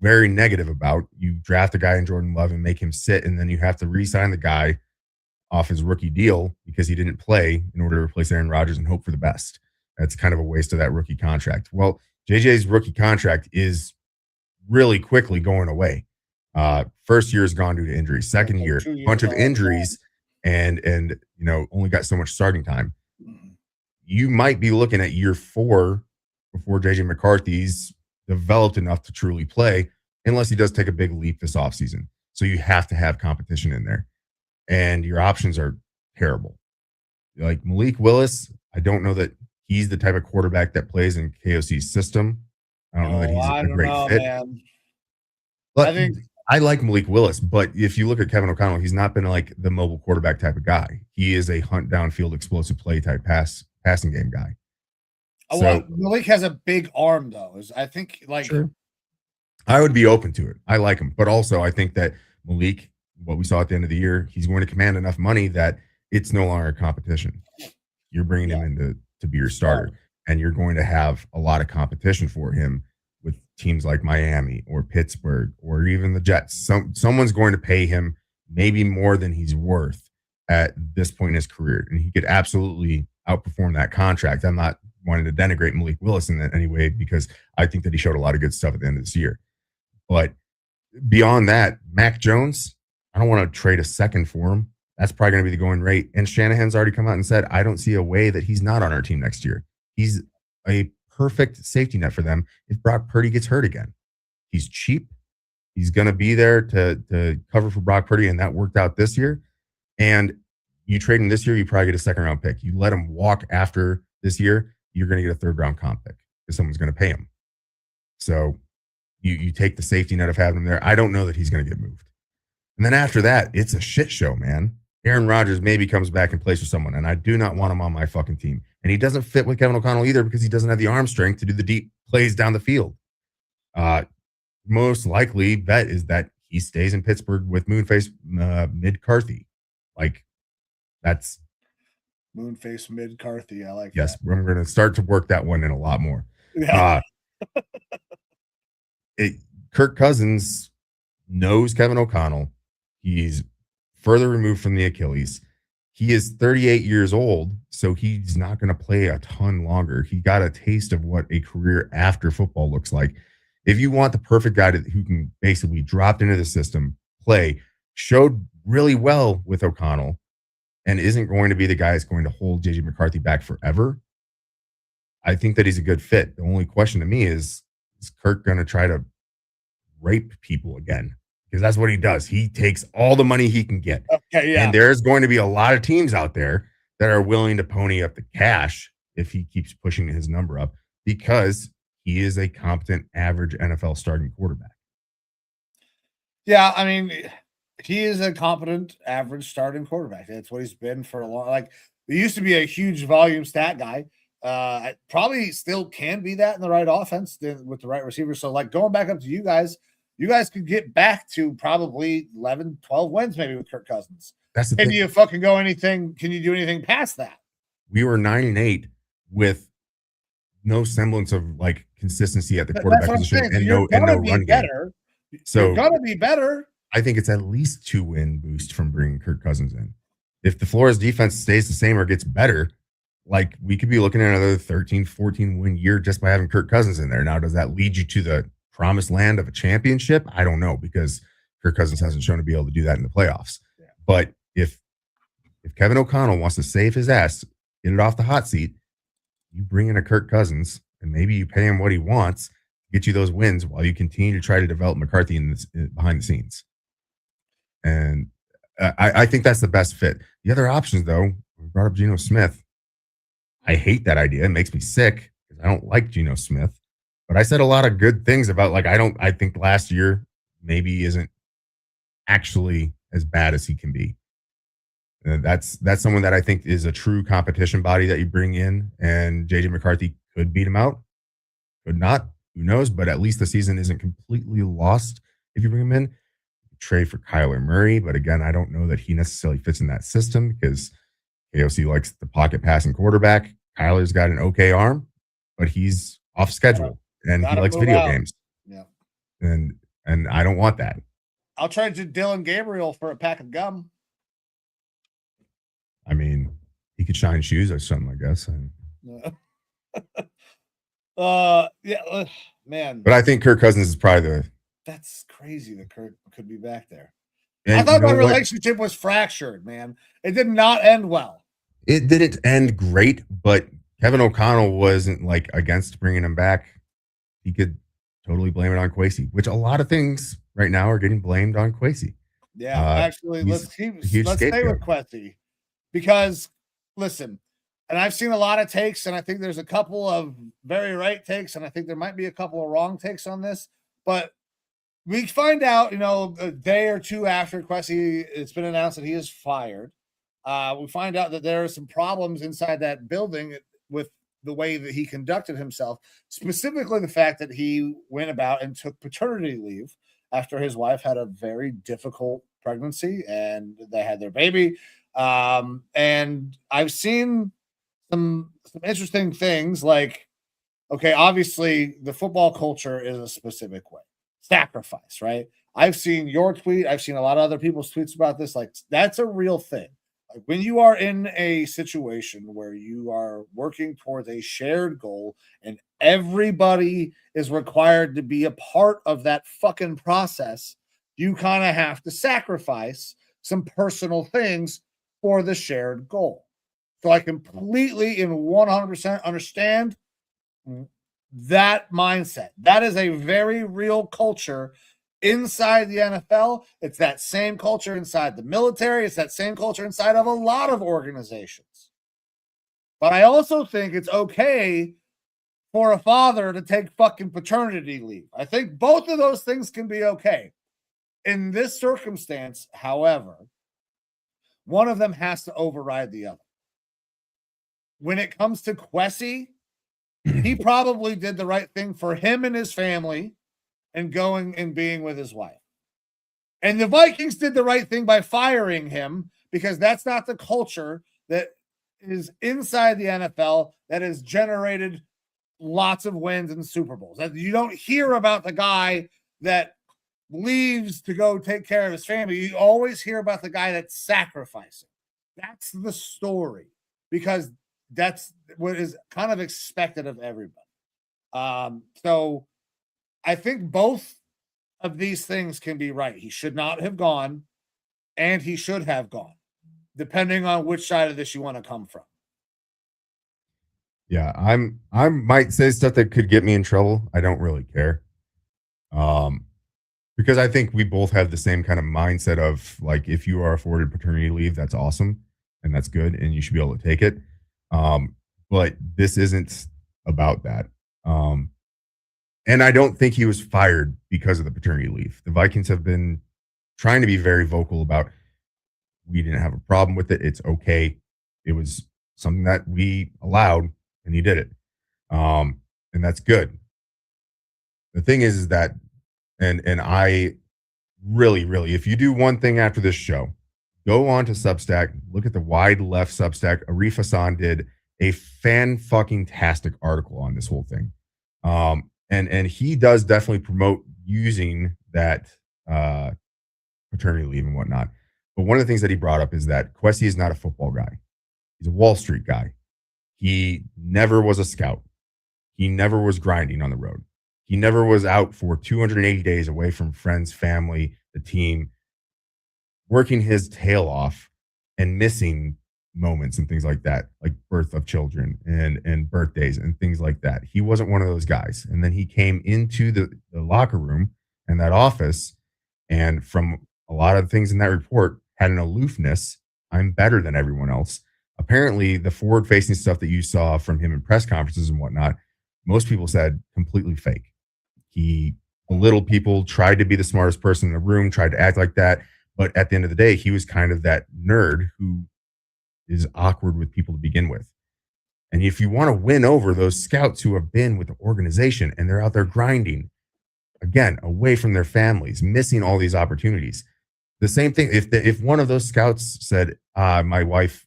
very negative about. You draft a guy in Jordan Love and make him sit, and then you have to re-sign the guy off his rookie deal because he didn't play in order to replace Aaron Rodgers and hope for the best. That's kind of a waste of that rookie contract. Well, JJ's rookie contract is really quickly going away. First year is gone due to injuries. Second year, bunch of injuries, and only got so much starting time. You might be looking at year 4 before JJ McCarthy's developed enough to truly play, unless he does take a big leap this offseason. So you have to have competition in there. And your options are terrible. Like Malik Willis, I don't know that he's the type of quarterback that plays in KOC's system. I don't know that he's a great fit. Man. But I like Malik Willis, but if you look at Kevin O'Connell, he's not been like the mobile quarterback type of guy. He is a hunt downfield, explosive play type passing game guy. So Malik has a big arm, though. I think sure. I would be open to it. I like him, but also I think that Malik, what we saw at the end of the year, he's going to command enough money that it's no longer a competition. You're bringing him in to be your starter, and you're going to have a lot of competition for him with teams like Miami or Pittsburgh or even the Jets. Someone's going to pay him maybe more than he's worth at this point in his career, and he could absolutely outperform that contract. I'm not wanting to denigrate Malik Willis in any way because I think that he showed a lot of good stuff at the end of this year. But beyond that, Mac Jones, I don't want to trade a second for him. That's probably going to be the going rate. And Shanahan's already come out and said, I don't see a way that he's not on our team next year. He's a perfect safety net for them if Brock Purdy gets hurt again. He's cheap. He's going to be there to cover for Brock Purdy, and that worked out this year. And you trade him this year, you probably get a second-round pick. You let him walk after this year, you're going to get a third-round comp pick because someone's going to pay him. So you take the safety net of having him there. I don't know that he's going to get moved. And then after that, it's a shit show, man. Aaron Rodgers maybe comes back and plays for someone, and I do not want him on my fucking team. And he doesn't fit with Kevin O'Connell either because he doesn't have the arm strength to do the deep plays down the field. Most likely bet is that he stays in Pittsburgh with Moonface Mid-Carthy. Like, that's... Moonface Mid-Carthy, I like yes, that. I'm going to start to work that one in a lot more. Yeah. Kirk Cousins knows Kevin O'Connell. He's further removed from the Achilles. He is 38 years old, so he's not going to play a ton longer. He got a taste of what a career after football looks like. If you want the perfect guy who can basically drop into the system, play, showed really well with O'Connell, and isn't going to be the guy that's going to hold J.J. McCarthy back forever, I think that he's a good fit. The only question to me is Kirk going to try to rape people again? Because that's what he does. He takes all the money he can get. Okay, yeah. And there's going to be a lot of teams out there that are willing to pony up the cash if he keeps pushing his number up because he is a competent, average NFL starting quarterback. Yeah, I mean, he is a competent, average starting quarterback. That's what he's been for a long. Like, he used to be a huge volume stat guy. Probably still can be that in the right offense with the right receivers. So, like, going back up to you guys could get back to probably 11, 12 wins maybe with Kirk Cousins. That's the thing. Can you fucking go anything? Can you do anything past that? We were 9-8 with no semblance of like consistency at the quarterback position and no run game. So you're gonna be better. I think it's at least 2-win boost from bringing Kirk Cousins in. If the Flores defense stays the same or gets better, like we could be looking at another 13, 14 win year just by having Kirk Cousins in there. Now, does that lead you to the promised land of a championship? I don't know because Kirk Cousins hasn't shown to be able to do that in the playoffs. Yeah. But if Kevin O'Connell wants to save his ass, get it off the hot seat, you bring in a Kirk Cousins and maybe you pay him what he wants, get you those wins while you continue to try to develop McCarthy behind the scenes. And I think that's the best fit. The other options, though, we brought up Geno Smith. I hate that idea. It makes me sick because I don't like Geno Smith. But I said a lot of good things about, like, I think last year maybe isn't actually as bad as he can be. That's someone that I think is a true competition body that you bring in, and JJ McCarthy could beat him out, could not, who knows? But at least the season isn't completely lost if you bring him in. Trade for Kyler Murray, but again, I don't know that he necessarily fits in that system because AOC likes the pocket passing quarterback. Kyler's got an okay arm, but he's off schedule and he likes video games. Yeah, and I don't want that. I'll trade you Dylan Gabriel for a pack of gum. I mean, he could shine shoes or something, I guess. Yeah, man. But I think Kirk Cousins is probably That's crazy that Kirk could be back there. And I thought my relationship was fractured, man. It did not end well. It didn't end great, but Kevin O'Connell wasn't like against bringing him back. He could totally blame it on Kwesi, which a lot of things right now are getting blamed on Kwesi. Yeah, actually, let's stay with Kwesi because, listen, and I've seen a lot of takes, and I think there's a couple of very right takes, and I think there might be a couple of wrong takes on this, but we find out, a day or two after Kwesi, it's been announced that he is fired. We find out that there are some problems inside that building with the way that he conducted himself, specifically the fact that he went about and took paternity leave after his wife had a very difficult pregnancy and they had their baby. And I've seen some interesting things like, okay, obviously the football culture is a specific way. Sacrifice, right? I've seen your tweet. I've seen a lot of other people's tweets about this. Like, that's a real thing. Like, when you are in a situation where you are working towards a shared goal and everybody is required to be a part of that fucking process, you kind of have to sacrifice some personal things for the shared goal. So I completely and 100% understand that mindset. That is a very real culture inside the NFL. It's that same culture inside the military. It's that same culture inside of a lot of organizations. But I also think it's okay for a father to take fucking paternity leave. I think both of those things can be okay. In this circumstance, however, one of them has to override the other. When it comes to Kwesi, he probably did the right thing for him and his family and going and being with his wife. And the Vikings did the right thing by firing him because that's not the culture that is inside the NFL that has generated lots of wins and Super Bowls. You don't hear about the guy that leaves to go take care of his family. You always hear about the guy that's sacrificing. That's the story because that's what is kind of expected of everybody. So I think both of these things can be right. He should not have gone, and he should have gone, depending on which side of this you want to come from. Yeah, I might say stuff that could get me in trouble. I don't really care. Because I think we both have the same kind of mindset of like, if you are afforded paternity leave, that's awesome and that's good, and you should be able to take it. But this isn't about that. And I don't think he was fired because of the paternity leave. The Vikings have been trying to be very vocal about, we didn't have a problem with it. It's okay. It was something that we allowed and he did it. And that's good. The thing is that, and I really, if you do one thing after this show, go on to Substack, look at the Wide Left Substack. Arif Hassan did a fan-fucking-tastic article on this whole thing. And he does definitely promote using that paternity leave and whatnot. But one of the things that he brought up is that Kwesi is not a football guy. He's a Wall Street guy. He never was a scout. He never was grinding on the road. He never was out for 280 days away from friends, family, the team, working his tail off and missing moments and things like that, like birth of children and birthdays and things like that. He wasn't one of those guys. And then he came into the locker room and that office, and from a lot of things in that report, had an aloofness. I'm better than everyone else. Apparently, the forward-facing stuff that you saw from him in press conferences and whatnot, most people said completely fake. He belittled people, tried to be the smartest person in the room, tried to act like that. But at the end of the day, he was kind of that nerd who is awkward with people to begin with. And if you want to win over those scouts who have been with the organization and they're out there grinding, again, away from their families, missing all these opportunities. The same thing, if one of those scouts said, my wife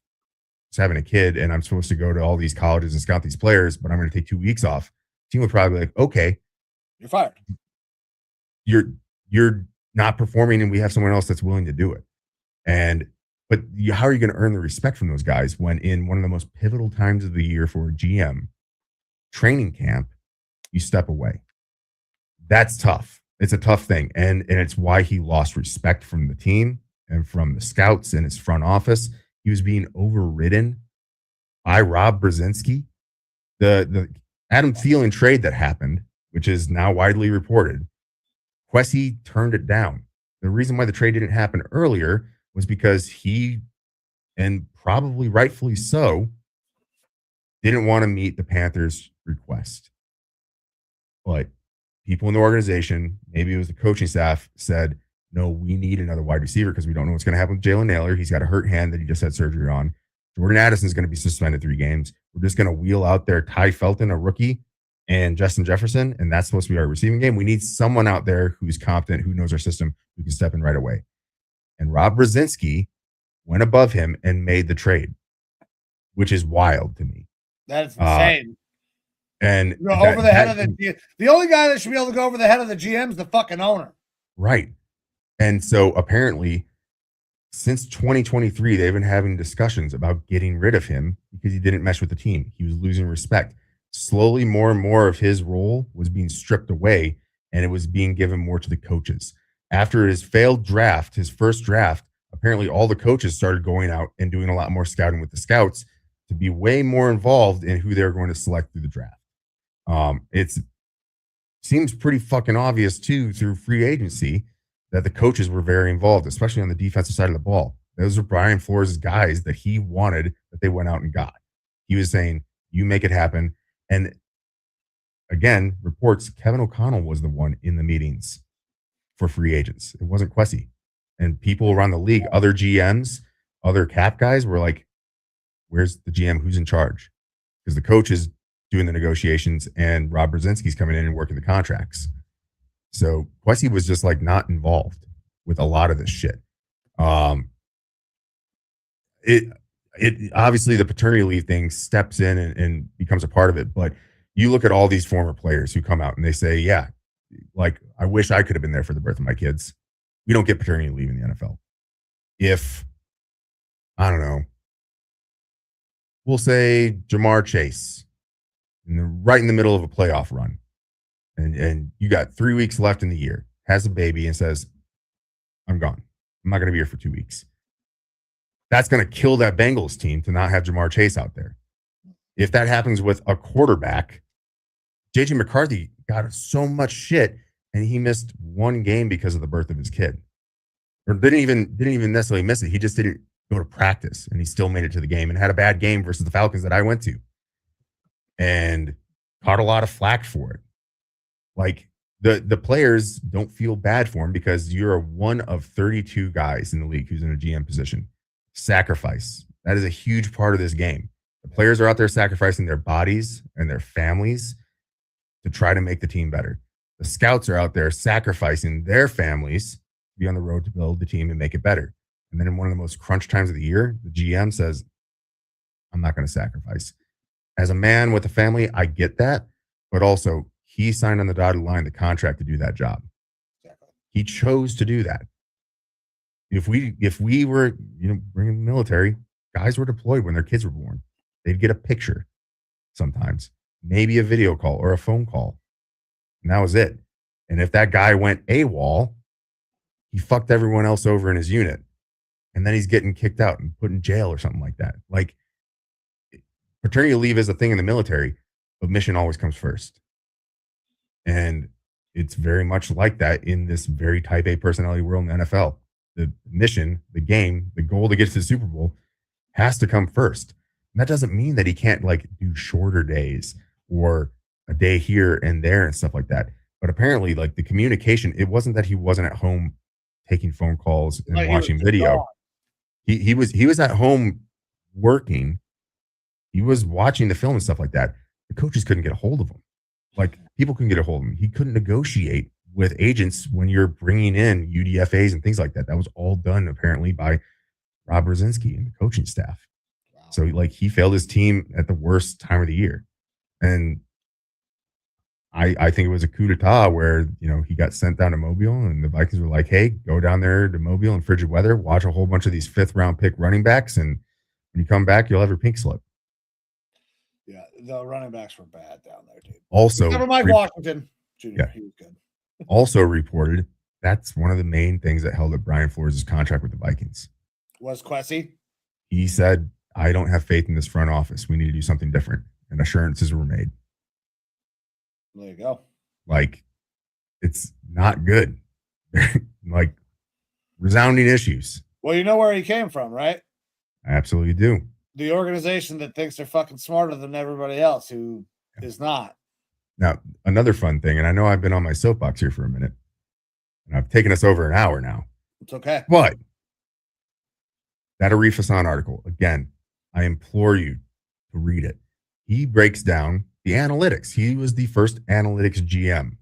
is having a kid and I'm supposed to go to all these colleges and scout these players, but I'm going to take 2 weeks off, team would probably be like, okay, you're fired. You're not performing and we have someone else that's willing to do it. But how are you going to earn the respect from those guys when in one of the most pivotal times of the year for a GM, training camp, you step away? That's tough. It's a tough thing. And it's why he lost respect from the team and from the scouts and his front office. He was being overridden by Rob Brzezinski. The Adam Thielen trade that happened, which is now widely reported, Kwesi turned it down. The reason why the trade didn't happen earlier was because he, and probably rightfully so, didn't want to meet the Panthers' request. But people in the organization, maybe it was the coaching staff, said, no, we need another wide receiver because we don't know what's going to happen with Jalen Naylor. He's got a hurt hand that he just had surgery on. Jordan Addison's going to be suspended 3 games. We're just going to wheel out there Ty Felton, a rookie, and Justin Jefferson, and that's supposed to be our receiving game. We need someone out there who's competent, who knows our system, who can step in right away. And Rob Brzezinski went above him and made the trade, which is wild to me. That's insane. And over the head of the only guy that should be able to go over the head of the GM is the fucking owner. Right. And so apparently, since 2023, they've been having discussions about getting rid of him because he didn't mesh with the team. He was losing respect. Slowly, more and more of his role was being stripped away, and it was being given more to the coaches. After his failed draft, his first draft, apparently all the coaches started going out and doing a lot more scouting with the scouts to be way more involved in who they're going to select through the draft. It seems pretty fucking obvious, too, through free agency that the coaches were very involved, especially on the defensive side of the ball. Those are Brian Flores' guys that he wanted that they went out and got. He was saying, you make it happen. And again, reports Kevin O'Connell was the one in the meetings for free agents. It wasn't Kwesi. And people around the league, other GMs, other cap guys were like, where's the GM? Who's in charge? Because the coach is doing the negotiations and Rob Brzezinski's coming in and working the contracts. So Kwesi was just like not involved with a lot of this shit. It obviously the paternity leave thing steps in and becomes a part of it. But you look at all these former players who come out and they say, yeah, like, I wish I could have been there for the birth of my kids. We don't get paternity leave in the NFL. If, I don't know, we'll say Jamar Chase, right in the middle of a playoff run, and you got 3 weeks left in the year, has a baby and says, I'm gone. I'm not going to be here for 2 weeks. That's going to kill that Bengals team to not have Jamar Chase out there. If that happens with a quarterback, JJ McCarthy got so much shit and he missed 1 game because of the birth of his kid. Or didn't even necessarily miss it. He just didn't go to practice and he still made it to the game and had a bad game versus the Falcons that I went to. And caught a lot of flack for it. Like, the players don't feel bad for him because you're one of 32 guys in the league who's in a GM position. Sacrifice. That is a huge part of this game. The players are out there sacrificing their bodies and their families to try to make the team better. The scouts are out there sacrificing their families to be on the road to build the team and make it better. And then in one of the most crunch times of the year, the GM says, I'm not going to sacrifice. As a man with a family, I get that. But also, he signed on the dotted line the contract to do that job. He chose to do that. If we were, bringing the military, guys were deployed when their kids were born. They'd get a picture sometimes, maybe a video call or a phone call. And that was it. And if that guy went AWOL, he fucked everyone else over in his unit. And then he's getting kicked out and put in jail or something like that. Like, paternity leave is a thing in the military, but mission always comes first. And it's very much like that in this very type A personality world in the NFL. The mission, the game, the goal to get to the Super Bowl has to come first. And that doesn't mean that he can't like do shorter days or a day here and there and stuff like that. But apparently, like, the communication, it wasn't that he wasn't at home taking phone calls and watching video. He was at home working. He was watching the film and stuff like that. The coaches couldn't get a hold of him. Like, people couldn't get a hold of him. He couldn't negotiate with agents when you're bringing in UDFAs and things like that. That was all done apparently by Rob Brzezinski and the coaching staff. Wow. So like, he failed his team at the worst time of the year. And I think it was a coup d'etat where, he got sent down to Mobile and the Vikings were like, hey, go down there to Mobile in frigid weather, watch a whole bunch of these 5th round pick running backs. And when you come back, you'll have your pink slip. Yeah. The running backs were bad down there, dude. Also, never mind Washington Jr. Yeah. He was good. Also reported that's one of the main things that held up Brian Flores' contract with the Vikings. Was Kwesi? He said, I don't have faith in this front office. We need to do something different. And assurances were made. There you go. Like, it's not good. Like, resounding issues. Well, you know where he came from, right? I absolutely do. The organization that thinks they're fucking smarter than everybody else who is not. Now, another fun thing, and I know I've been on my soapbox here for a minute, and I've taken us over an hour now. It's okay. But that Arif Hassan article, again, I implore you to read it. He breaks down the analytics. He was the first analytics GM.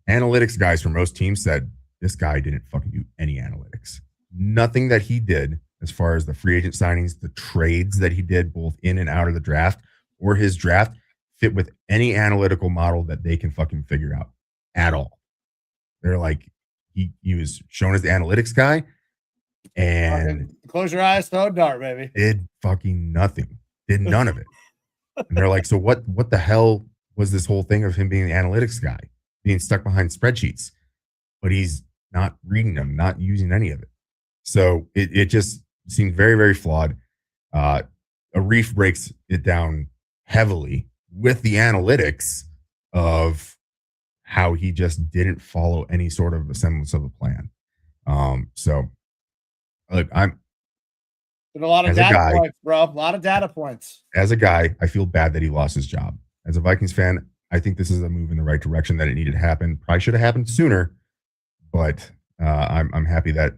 Analytics guys from most teams said, this guy didn't fucking do any analytics. Nothing that he did as far as the free agent signings, the trades that he did both in and out of the draft or his draft fit with any analytical model that they can fucking figure out at all. They're like, he was shown as the analytics guy and close your eyes, throw a dart, baby. Did fucking nothing. Did none of it. And they're like, so what the hell was this whole thing of him being the analytics guy, being stuck behind spreadsheets, but he's not reading them, not using any of it. So it just seemed very, very flawed. Arif breaks it down heavily with the analytics of how he just didn't follow any sort of a semblance of a plan. So look, I'm a lot of data points, bro. A lot of data points. As a guy, I feel bad that he lost his job. As a Vikings fan, I think this is a move in the right direction, that it needed to happen. Probably should have happened sooner, but I'm happy that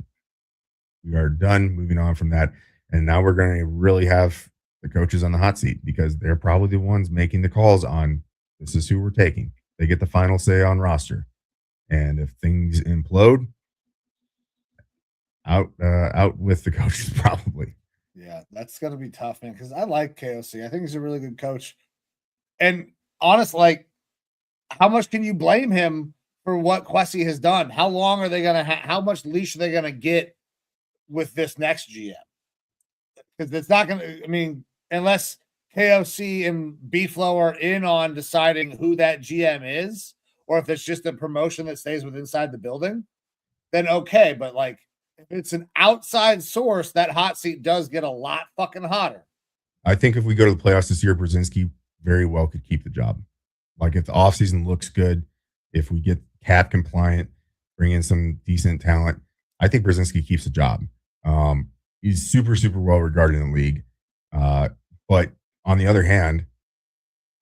we are done moving on from that. And now we're going to really have the coaches on the hot seat, because they're probably the ones making the calls on this is who we're taking. They get the final say on roster. And if things implode, out with the coaches probably. Yeah, that's going to be tough, man, because I like KOC. I think he's a really good coach. And honestly, like, how much can you blame him for what Kwesi has done? How long are they going to how much leash are they going to get with this next GM? Because it's not going to, I mean, unless KOC and B-Flow are in on deciding who that GM is, or if it's just a promotion that stays with inside the building, then okay. But like, if it's an outside source, that hot seat does get a lot fucking hotter. I think if we go to the playoffs this year, Brzezinski very well could keep the job. Like, if the offseason looks good, if we get cap compliant, bring in some decent talent, I think Brzezinski keeps the job. He's super, super well regarded in the league. But on the other hand,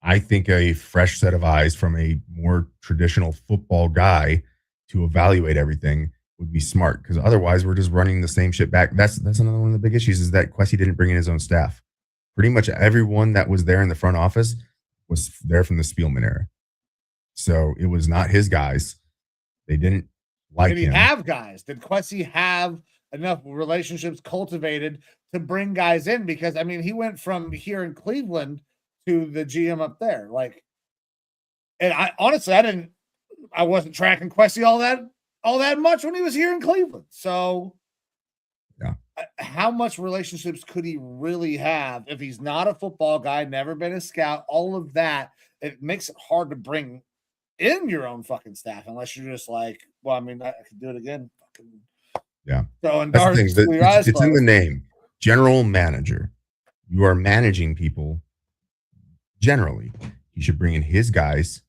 I think a fresh set of eyes from a more traditional football guy to evaluate everything would be smart, because otherwise we're just running the same shit back. That's another one of the big issues, is that Kwesi didn't bring in his own staff. Pretty much everyone that was there in the front office was there from the Spielman era. So it was not his guys. They didn't like him. Did he have guys? Did Kwesi have enough relationships cultivated to bring guys in? Because, I mean, he went from here in Cleveland to the GM up there. Like, and I honestly, I wasn't tracking Kwesi all that much when he was here in Cleveland. So yeah, how much relationships could he really have if he's not a football guy, never been a scout, all of that? It makes it hard to bring in your own fucking staff unless you're just like, well, I mean, I could do it again. Fucking yeah. So, and it's in the name, general manager. You are managing people generally. He should bring in his guys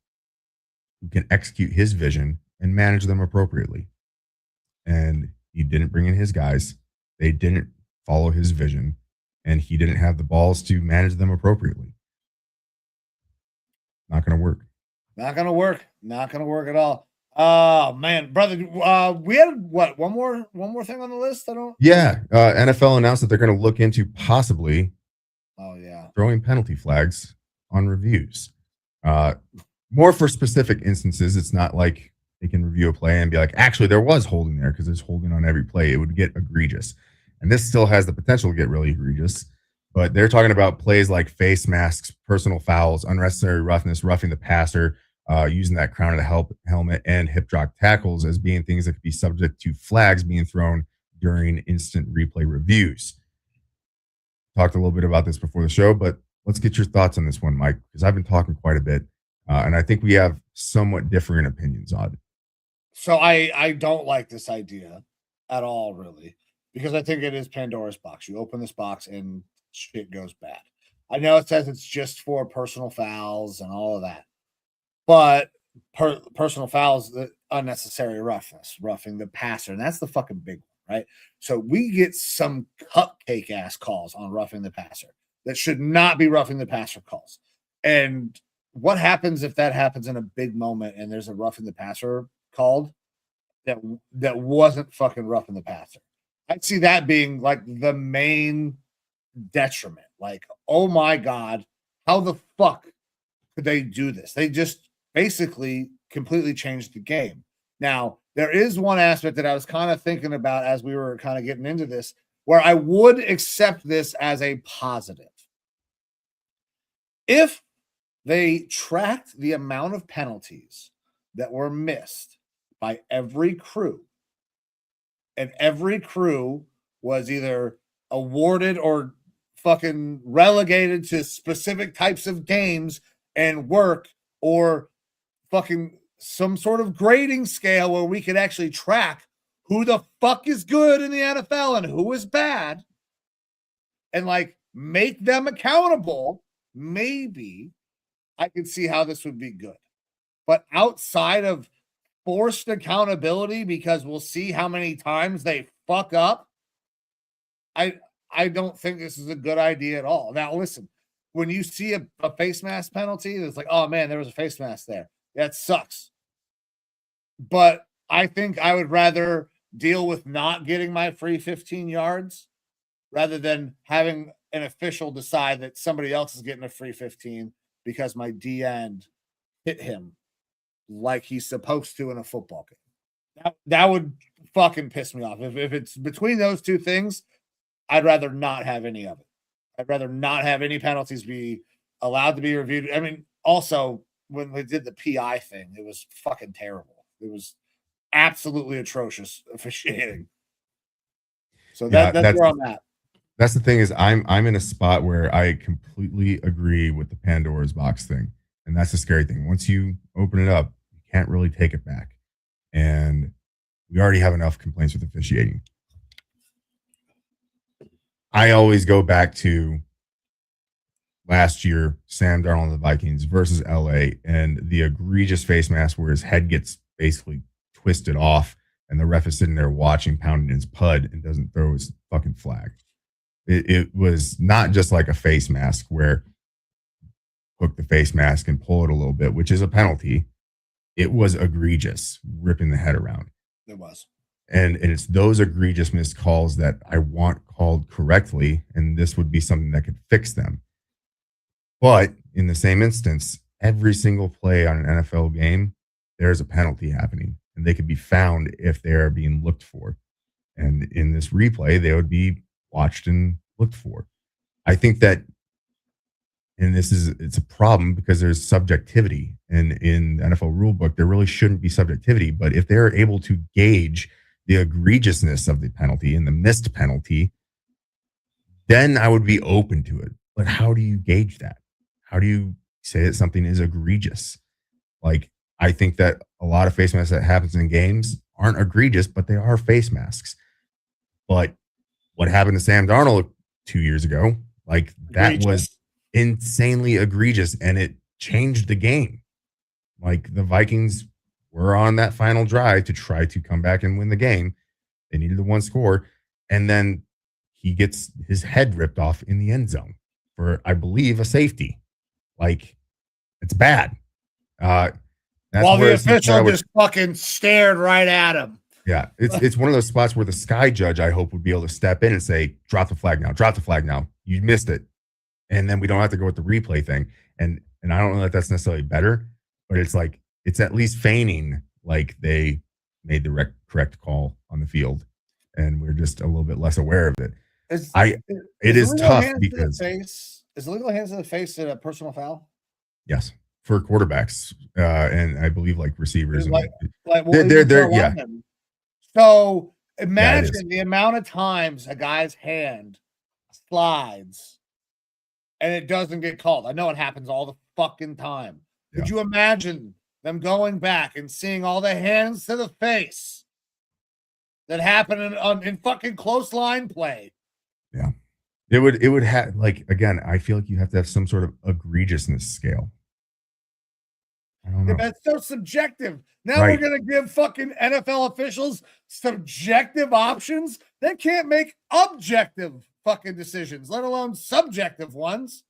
who can execute his vision and manage them appropriately. And he didn't bring in his guys. They didn't follow his vision, and he didn't have the balls to manage them appropriately. Not going to work. Not going to work. Not going to work at all. Oh man, brother, we had what one more thing on the list. I don't. Yeah, NFL announced that they're going to look into possibly Oh yeah, throwing penalty flags on reviews. Uh, More for specific instances. It's not like they can review a play and be like, actually, there was holding there because there's holding on every play. It would get egregious. And this still has the potential to get really egregious. But they're talking about plays like face masks, personal fouls, unnecessary roughness, roughing the passer, using that crown of the helmet, and hip drop tackles as being things that could be subject to flags being thrown during instant replay reviews. Talked a little bit about this before the show, but let's get your thoughts on this one, Mike, because I've been talking quite a bit. And I think we have somewhat differing opinions on it. so I don't like this idea at all, really, because I think it is Pandora's box. You open this box and shit goes bad. I know it says it's just for personal fouls and all of that, but personal fouls, the unnecessary roughness, roughing the passer, and that's the fucking big one, right? So we get some cupcake ass calls on roughing the passer that should not be roughing the passer calls. And what happens if that happens in a big moment and there's a roughing the passer called that wasn't fucking roughing the passer? I'd see that being like the main detriment. Like, oh my God, how the fuck could they do this? They just basically completely changed the game. Now, there is one aspect that I was kind of thinking about as we were kind of getting into this, where I would accept this as a positive. If they tracked the amount of penalties that were missed by every crew, and every crew was either awarded or fucking relegated to specific types of games and work, or fucking some sort of grading scale where we could actually track who the fuck is good in the NFL and who is bad, and like make them accountable, maybe I could see how this would be good. But outside of forced accountability, because we'll see how many times they fuck up, I don't think this is a good idea at all. Now, listen, when you see a face mask penalty, it's like, oh man, there was a face mask there. That sucks. But I think I would rather deal with not getting my free 15 yards rather than having an official decide that somebody else is getting a free 15 because my D end hit him like he's supposed to in a football game. That would fucking piss me off. If it's between those two things, I'd rather not have any of it. I'd rather not have any penalties be allowed to be reviewed. I mean, also, when they did the PI thing, it was fucking terrible. It was absolutely atrocious officiating. So that's where I'm at. That's the thing is I'm in a spot where I completely agree with the Pandora's box thing. And that's the scary thing. Once you open it up, you can't really take it back. And we already have enough complaints with officiating. I always go back to last year, Sam Darnold and the Vikings versus LA, and the egregious face mask where his head gets basically twisted off and the ref is sitting there watching, pounding his pud, and doesn't throw his fucking flag. It was not just like a face mask where hook the face mask and pull it a little bit, which is a penalty. It was egregious, ripping the head around. It was. And it's those egregious missed calls that I want called correctly, and this would be something that could fix them. But in the same instance, every single play on an NFL game, there's a penalty happening, and they could be found if they are being looked for. And in this replay, they would be watched and looked for. I think that, and it's a problem because there's subjectivity, and in the NFL rulebook, there really shouldn't be subjectivity. But if they're able to gauge the egregiousness of the penalty and the missed penalty, then I would be open to it. But how do you gauge that? How do you say that something is egregious? Like, I think that a lot of face masks that happens in games aren't egregious, but they are face masks. But what happened to Sam Darnold 2 years ago, like that was insanely egregious, and it changed the game. Like the Vikings were on that final drive to try to come back and win the game. They needed the one score, and then he gets his head ripped off in the end zone for, I believe, a safety. Like, it's bad. That's While where the it's something that I official would, just fucking stared right at him. yeah, it's one of those spots where the sky judge, I hope, would be able to step in and say, drop the flag now, drop the flag now. You missed it. And then we don't have to go with the replay thing. And I don't know that that's necessarily better, but it's like it's at least feigning like they made the correct call on the field, and we're just a little bit less aware of it. It is tough because is illegal hands to the face a personal foul? Yes, for quarterbacks, and I believe like receivers and they're yeah. So imagine the amount of times a guy's hand slides and it doesn't get called. I know it happens all the fucking time. Yeah. Could you imagine them going back and seeing all the hands to the face that happen in fucking close line play? Yeah. It would have, like, again, I feel like you have to have some sort of egregiousness scale. I don't know. That's so subjective. Now we're going to give fucking NFL officials subjective options. They can't make objective fucking decisions, let alone subjective ones.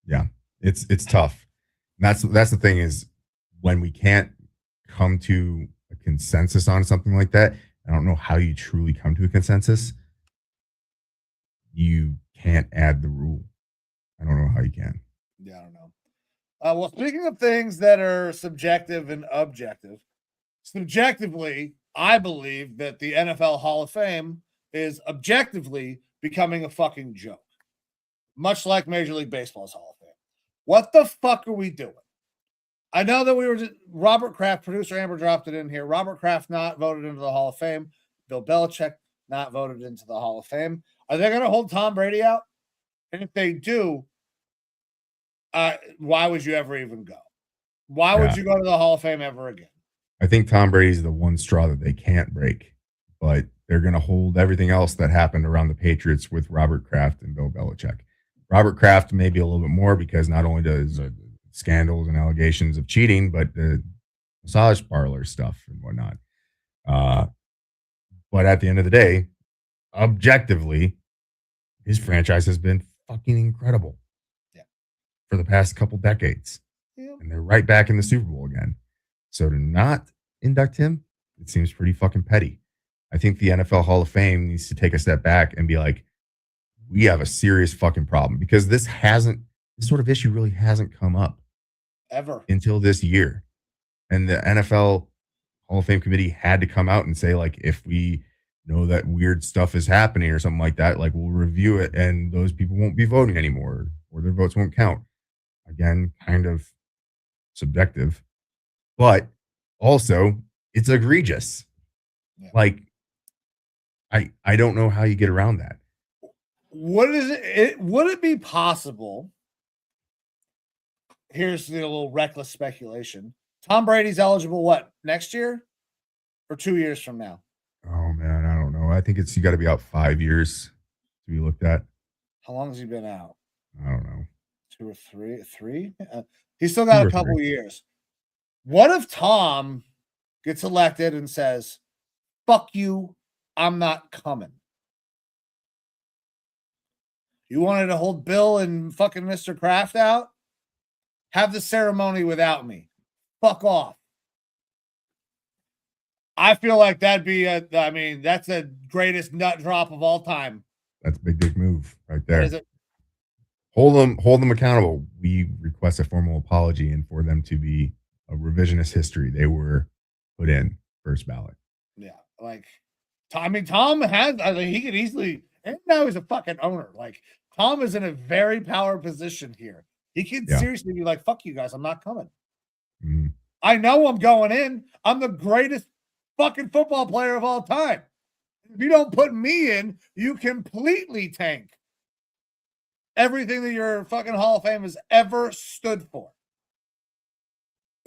Yeah, it's tough. And that's the thing is when we can't come to a consensus on something like that, I don't know how you truly come to a consensus. You can't add the rule. I don't know how you can. Yeah, I don't know. Well, speaking of things that are subjective and objective, subjectively, I believe that the NFL Hall of Fame is objectively becoming a fucking joke, much like Major League Baseball's Hall of Fame. What the fuck are we doing? I know that Robert Kraft, producer Amber dropped it in here. Robert Kraft not voted into the Hall of Fame. Bill Belichick not voted into the Hall of Fame. Are they going to hold Tom Brady out? And if they do, why would you ever even go? Why would you go to the Hall of Fame ever again? I think Tom Brady's the one straw that they can't break, but they're going to hold everything else that happened around the Patriots with Robert Kraft and Bill Belichick. Robert Kraft maybe a little bit more because not only does scandals and allegations of cheating, but the massage parlor stuff and whatnot. But at the end of the day, objectively, his franchise has been fucking incredible for the past couple decades. Yeah. And they're right back in the Super Bowl again. So to not induct him, it seems pretty fucking petty. I think the NFL Hall of Fame needs to take a step back and be like, we have a serious fucking problem because this sort of issue really hasn't come up ever until this year. And the NFL Hall of Fame committee had to come out and say, like, if we know that weird stuff is happening or something like that, like, we'll review it and those people won't be voting anymore or their votes won't count. Again, kind of subjective, but also it's egregious. Yeah. Like, I don't know how you get around that. Would it be possible? Here's the little reckless speculation. Tom Brady's eligible what, next year or 2 years from now? Oh man, I don't know. I think you got to be out 5 years to be looked at. How long has he been out? I don't know. 2 or 3? 3? He's still got a couple years. What if Tom gets elected and says, fuck you, I'm not coming? You wanted to hold Bill and fucking Mr. Kraft out? Have the ceremony without me. Fuck off. I feel like that'd be that's the greatest nut drop of all time. That's a big dick move right there. Hold them accountable. We request a formal apology and for them to be a revisionist history. They were put in first ballot. Yeah, like Tom has. He could easily. And now he's a fucking owner. Like Tom is in a very power position here. He can seriously be like, "Fuck you guys, I'm not coming." Mm-hmm. I know I'm going in. I'm the greatest fucking football player of all time. If you don't put me in, you completely tank everything that your fucking Hall of Fame has ever stood for.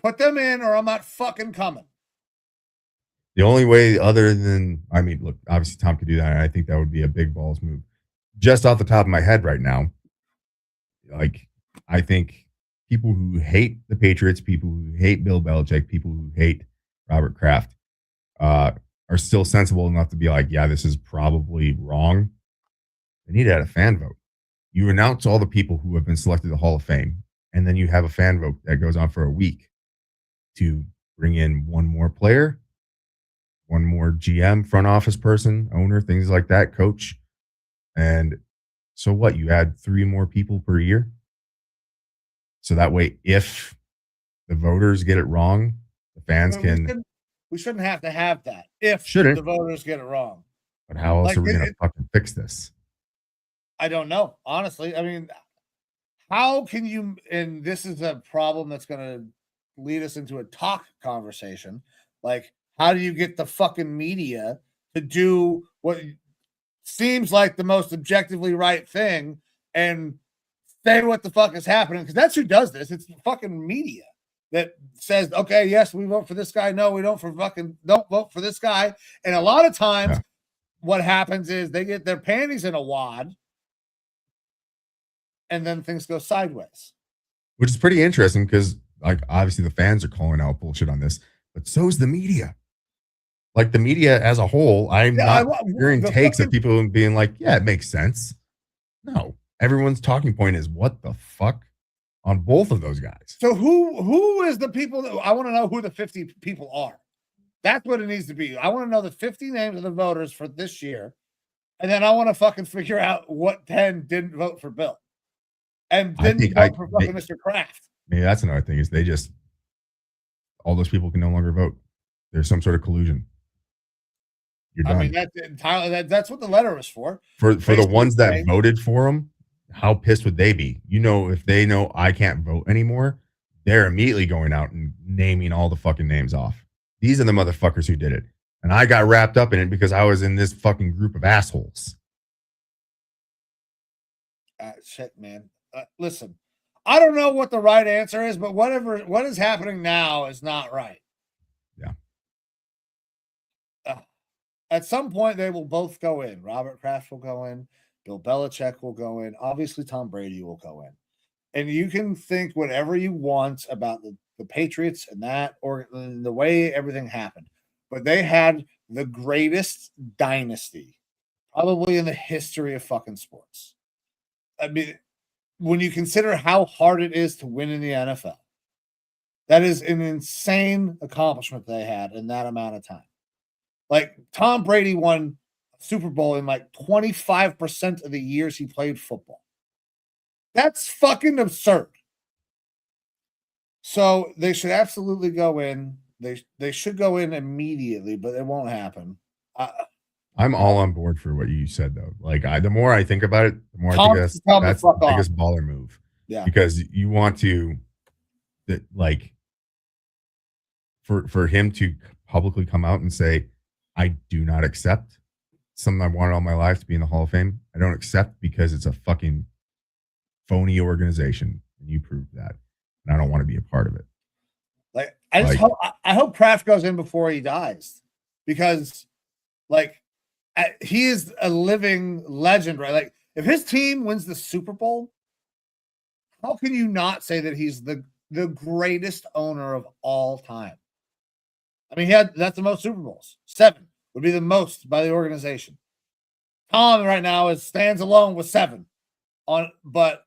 Put them in or I'm not fucking coming. The only way other than, look, obviously Tom could do that. And I think that would be a big balls move. Just off the top of my head right now, like, I think people who hate the Patriots, people who hate Bill Belichick, people who hate Robert Kraft are still sensible enough to be like, yeah, this is probably wrong. They need to add a fan vote. You announce all the people who have been selected to the Hall of Fame, and then you have a fan vote that goes on for a week. to bring in one more player, one more GM, front office person, owner, things like that, coach. And so what? You add 3 more people per year. So that way, if the voters get it wrong, the fans can. We shouldn't have to have that if Shouldn't. the voters get it wrong. But how else are we going to fucking fix this? I don't know. Honestly, I mean, how can you, and this is a problem that's going to lead us into a talk conversation. Like, how do you get the fucking media to do what seems like the most objectively right thing and say what the fuck is happening? Because that's who does this. It's the fucking media that says, okay, yes, we vote for this guy. No, we don't vote for this guy. And a lot of times what happens is they get their panties in a wad and then things go sideways. Which is pretty interesting because, like, obviously the fans are calling out bullshit on this, but so is the media. Like, the media as a whole, I'm not hearing takes of people being like, yeah, it makes sense. No. Everyone's talking point is, what the fuck? On both of those guys. So who is the people that I want to know who the 50 people are? That's what it needs to be. I want to know the 50 names of the voters for this year. And then I want to fucking figure out what 10 didn't vote for Bill. And didn't vote for fucking Mr. Kraft. Maybe that's another thing is they just, all those people can no longer vote. There's some sort of collusion. You're done. I mean, that's entirely, that's what the letter was for. For the ones that voted for him, how pissed would they be? You know, if they know I can't vote anymore, they're immediately going out and naming all the fucking names off. These are the motherfuckers who did it. And I got wrapped up in it because I was in this fucking group of assholes. Shit, man. Listen, I don't know what the right answer is, but what is happening now is not right. Yeah. At some point, they will both go in. Robert Kraft will go in. Bill Belichick will go in. Obviously, Tom Brady will go in. And you can think whatever you want about the Patriots and that, or the way everything happened. But they had the greatest dynasty probably in the history of fucking sports. I mean, when you consider how hard it is to win in the NFL, that is an insane accomplishment they had in that amount of time. Like, Tom Brady won Super Bowl in like 25% of the years he played football. That's fucking absurd. So they should absolutely go in. They should go in immediately, but it won't happen. I'm all on board for what you said, though. Like, the more I think about it, the more I think that's the biggest baller move. Yeah, because you want to, like, for him to publicly come out and say, I do not accept something I wanted all my life to be in the Hall of Fame. I don't accept because it's a fucking phony organization, and you proved that, and I don't want to be a part of it. Like, I hope Kraft goes in before he dies, because, like, he is a living legend, right? Like, if his team wins the Super Bowl, how can you not say that he's the greatest owner of all time? I mean, that's the most Super Bowls. 7 would be the most by the organization. Tom right now stands alone with 7 but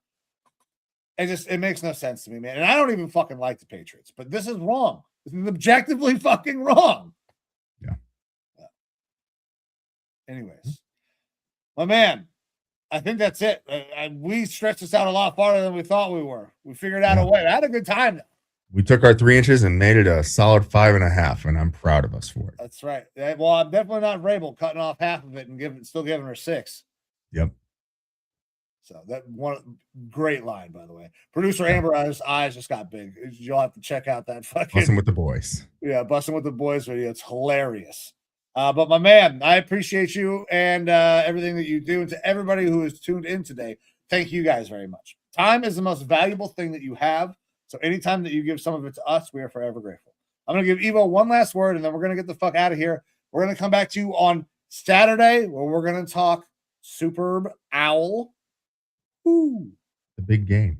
it makes no sense to me, man. And I don't even fucking like the Patriots, but this is wrong. This is objectively fucking wrong. Yeah. Anyways, my man, I think that's it. We stretched this out a lot farther than we thought we were. We figured out a way. I had a good time though. We took our 3 inches and made it a solid 5.5, and I'm proud of us for it. That's right. Well, I'm definitely not Rabel cutting off half of it and still giving her 6. Yep. So that one great line, by the way. Producer Amber's eyes just got big. You'll have to check out that fucking Busting with the Boys. Yeah, Busting with the Boys video. It's hilarious. But my man, I appreciate you and everything that you do. And to everybody who is tuned in today, thank you guys very much. Time is the most valuable thing that you have. So anytime that you give some of it to us, we are forever grateful. I'm going to give Evo one last word, and then we're going to get the fuck out of here. We're going to come back to you on Saturday, where we're going to talk Superb Owl. Ooh. The big game.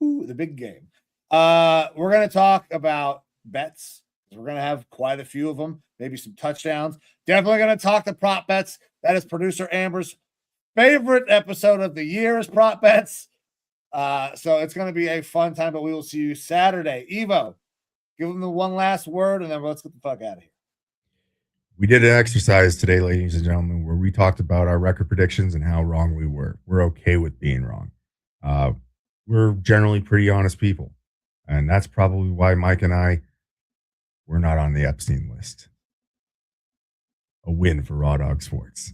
Ooh, the big game. We're going to talk about bets. We're going to have quite a few of them, maybe some touchdowns. Definitely going to talk the prop bets. That is producer Amber's favorite episode of the year is prop bets. So it's going to be a fun time, but we will see you Saturday. Evo, Give them the one last word, and then let's get the fuck out of here. We did an exercise today, ladies and gentlemen, where we talked about our record predictions and how wrong we were. We're okay with being wrong. We're generally pretty honest people. And that's probably why Mike and I, we're not on the Epstein list. A win for Raw Dog Sports.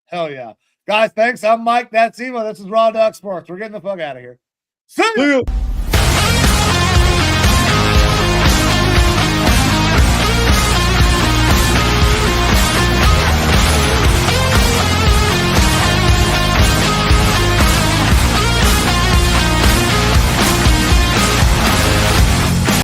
Hell yeah. Guys, thanks. I'm Mike. That's Emo. This is Raw Dog Sports. We're getting the fuck out of here. See ya.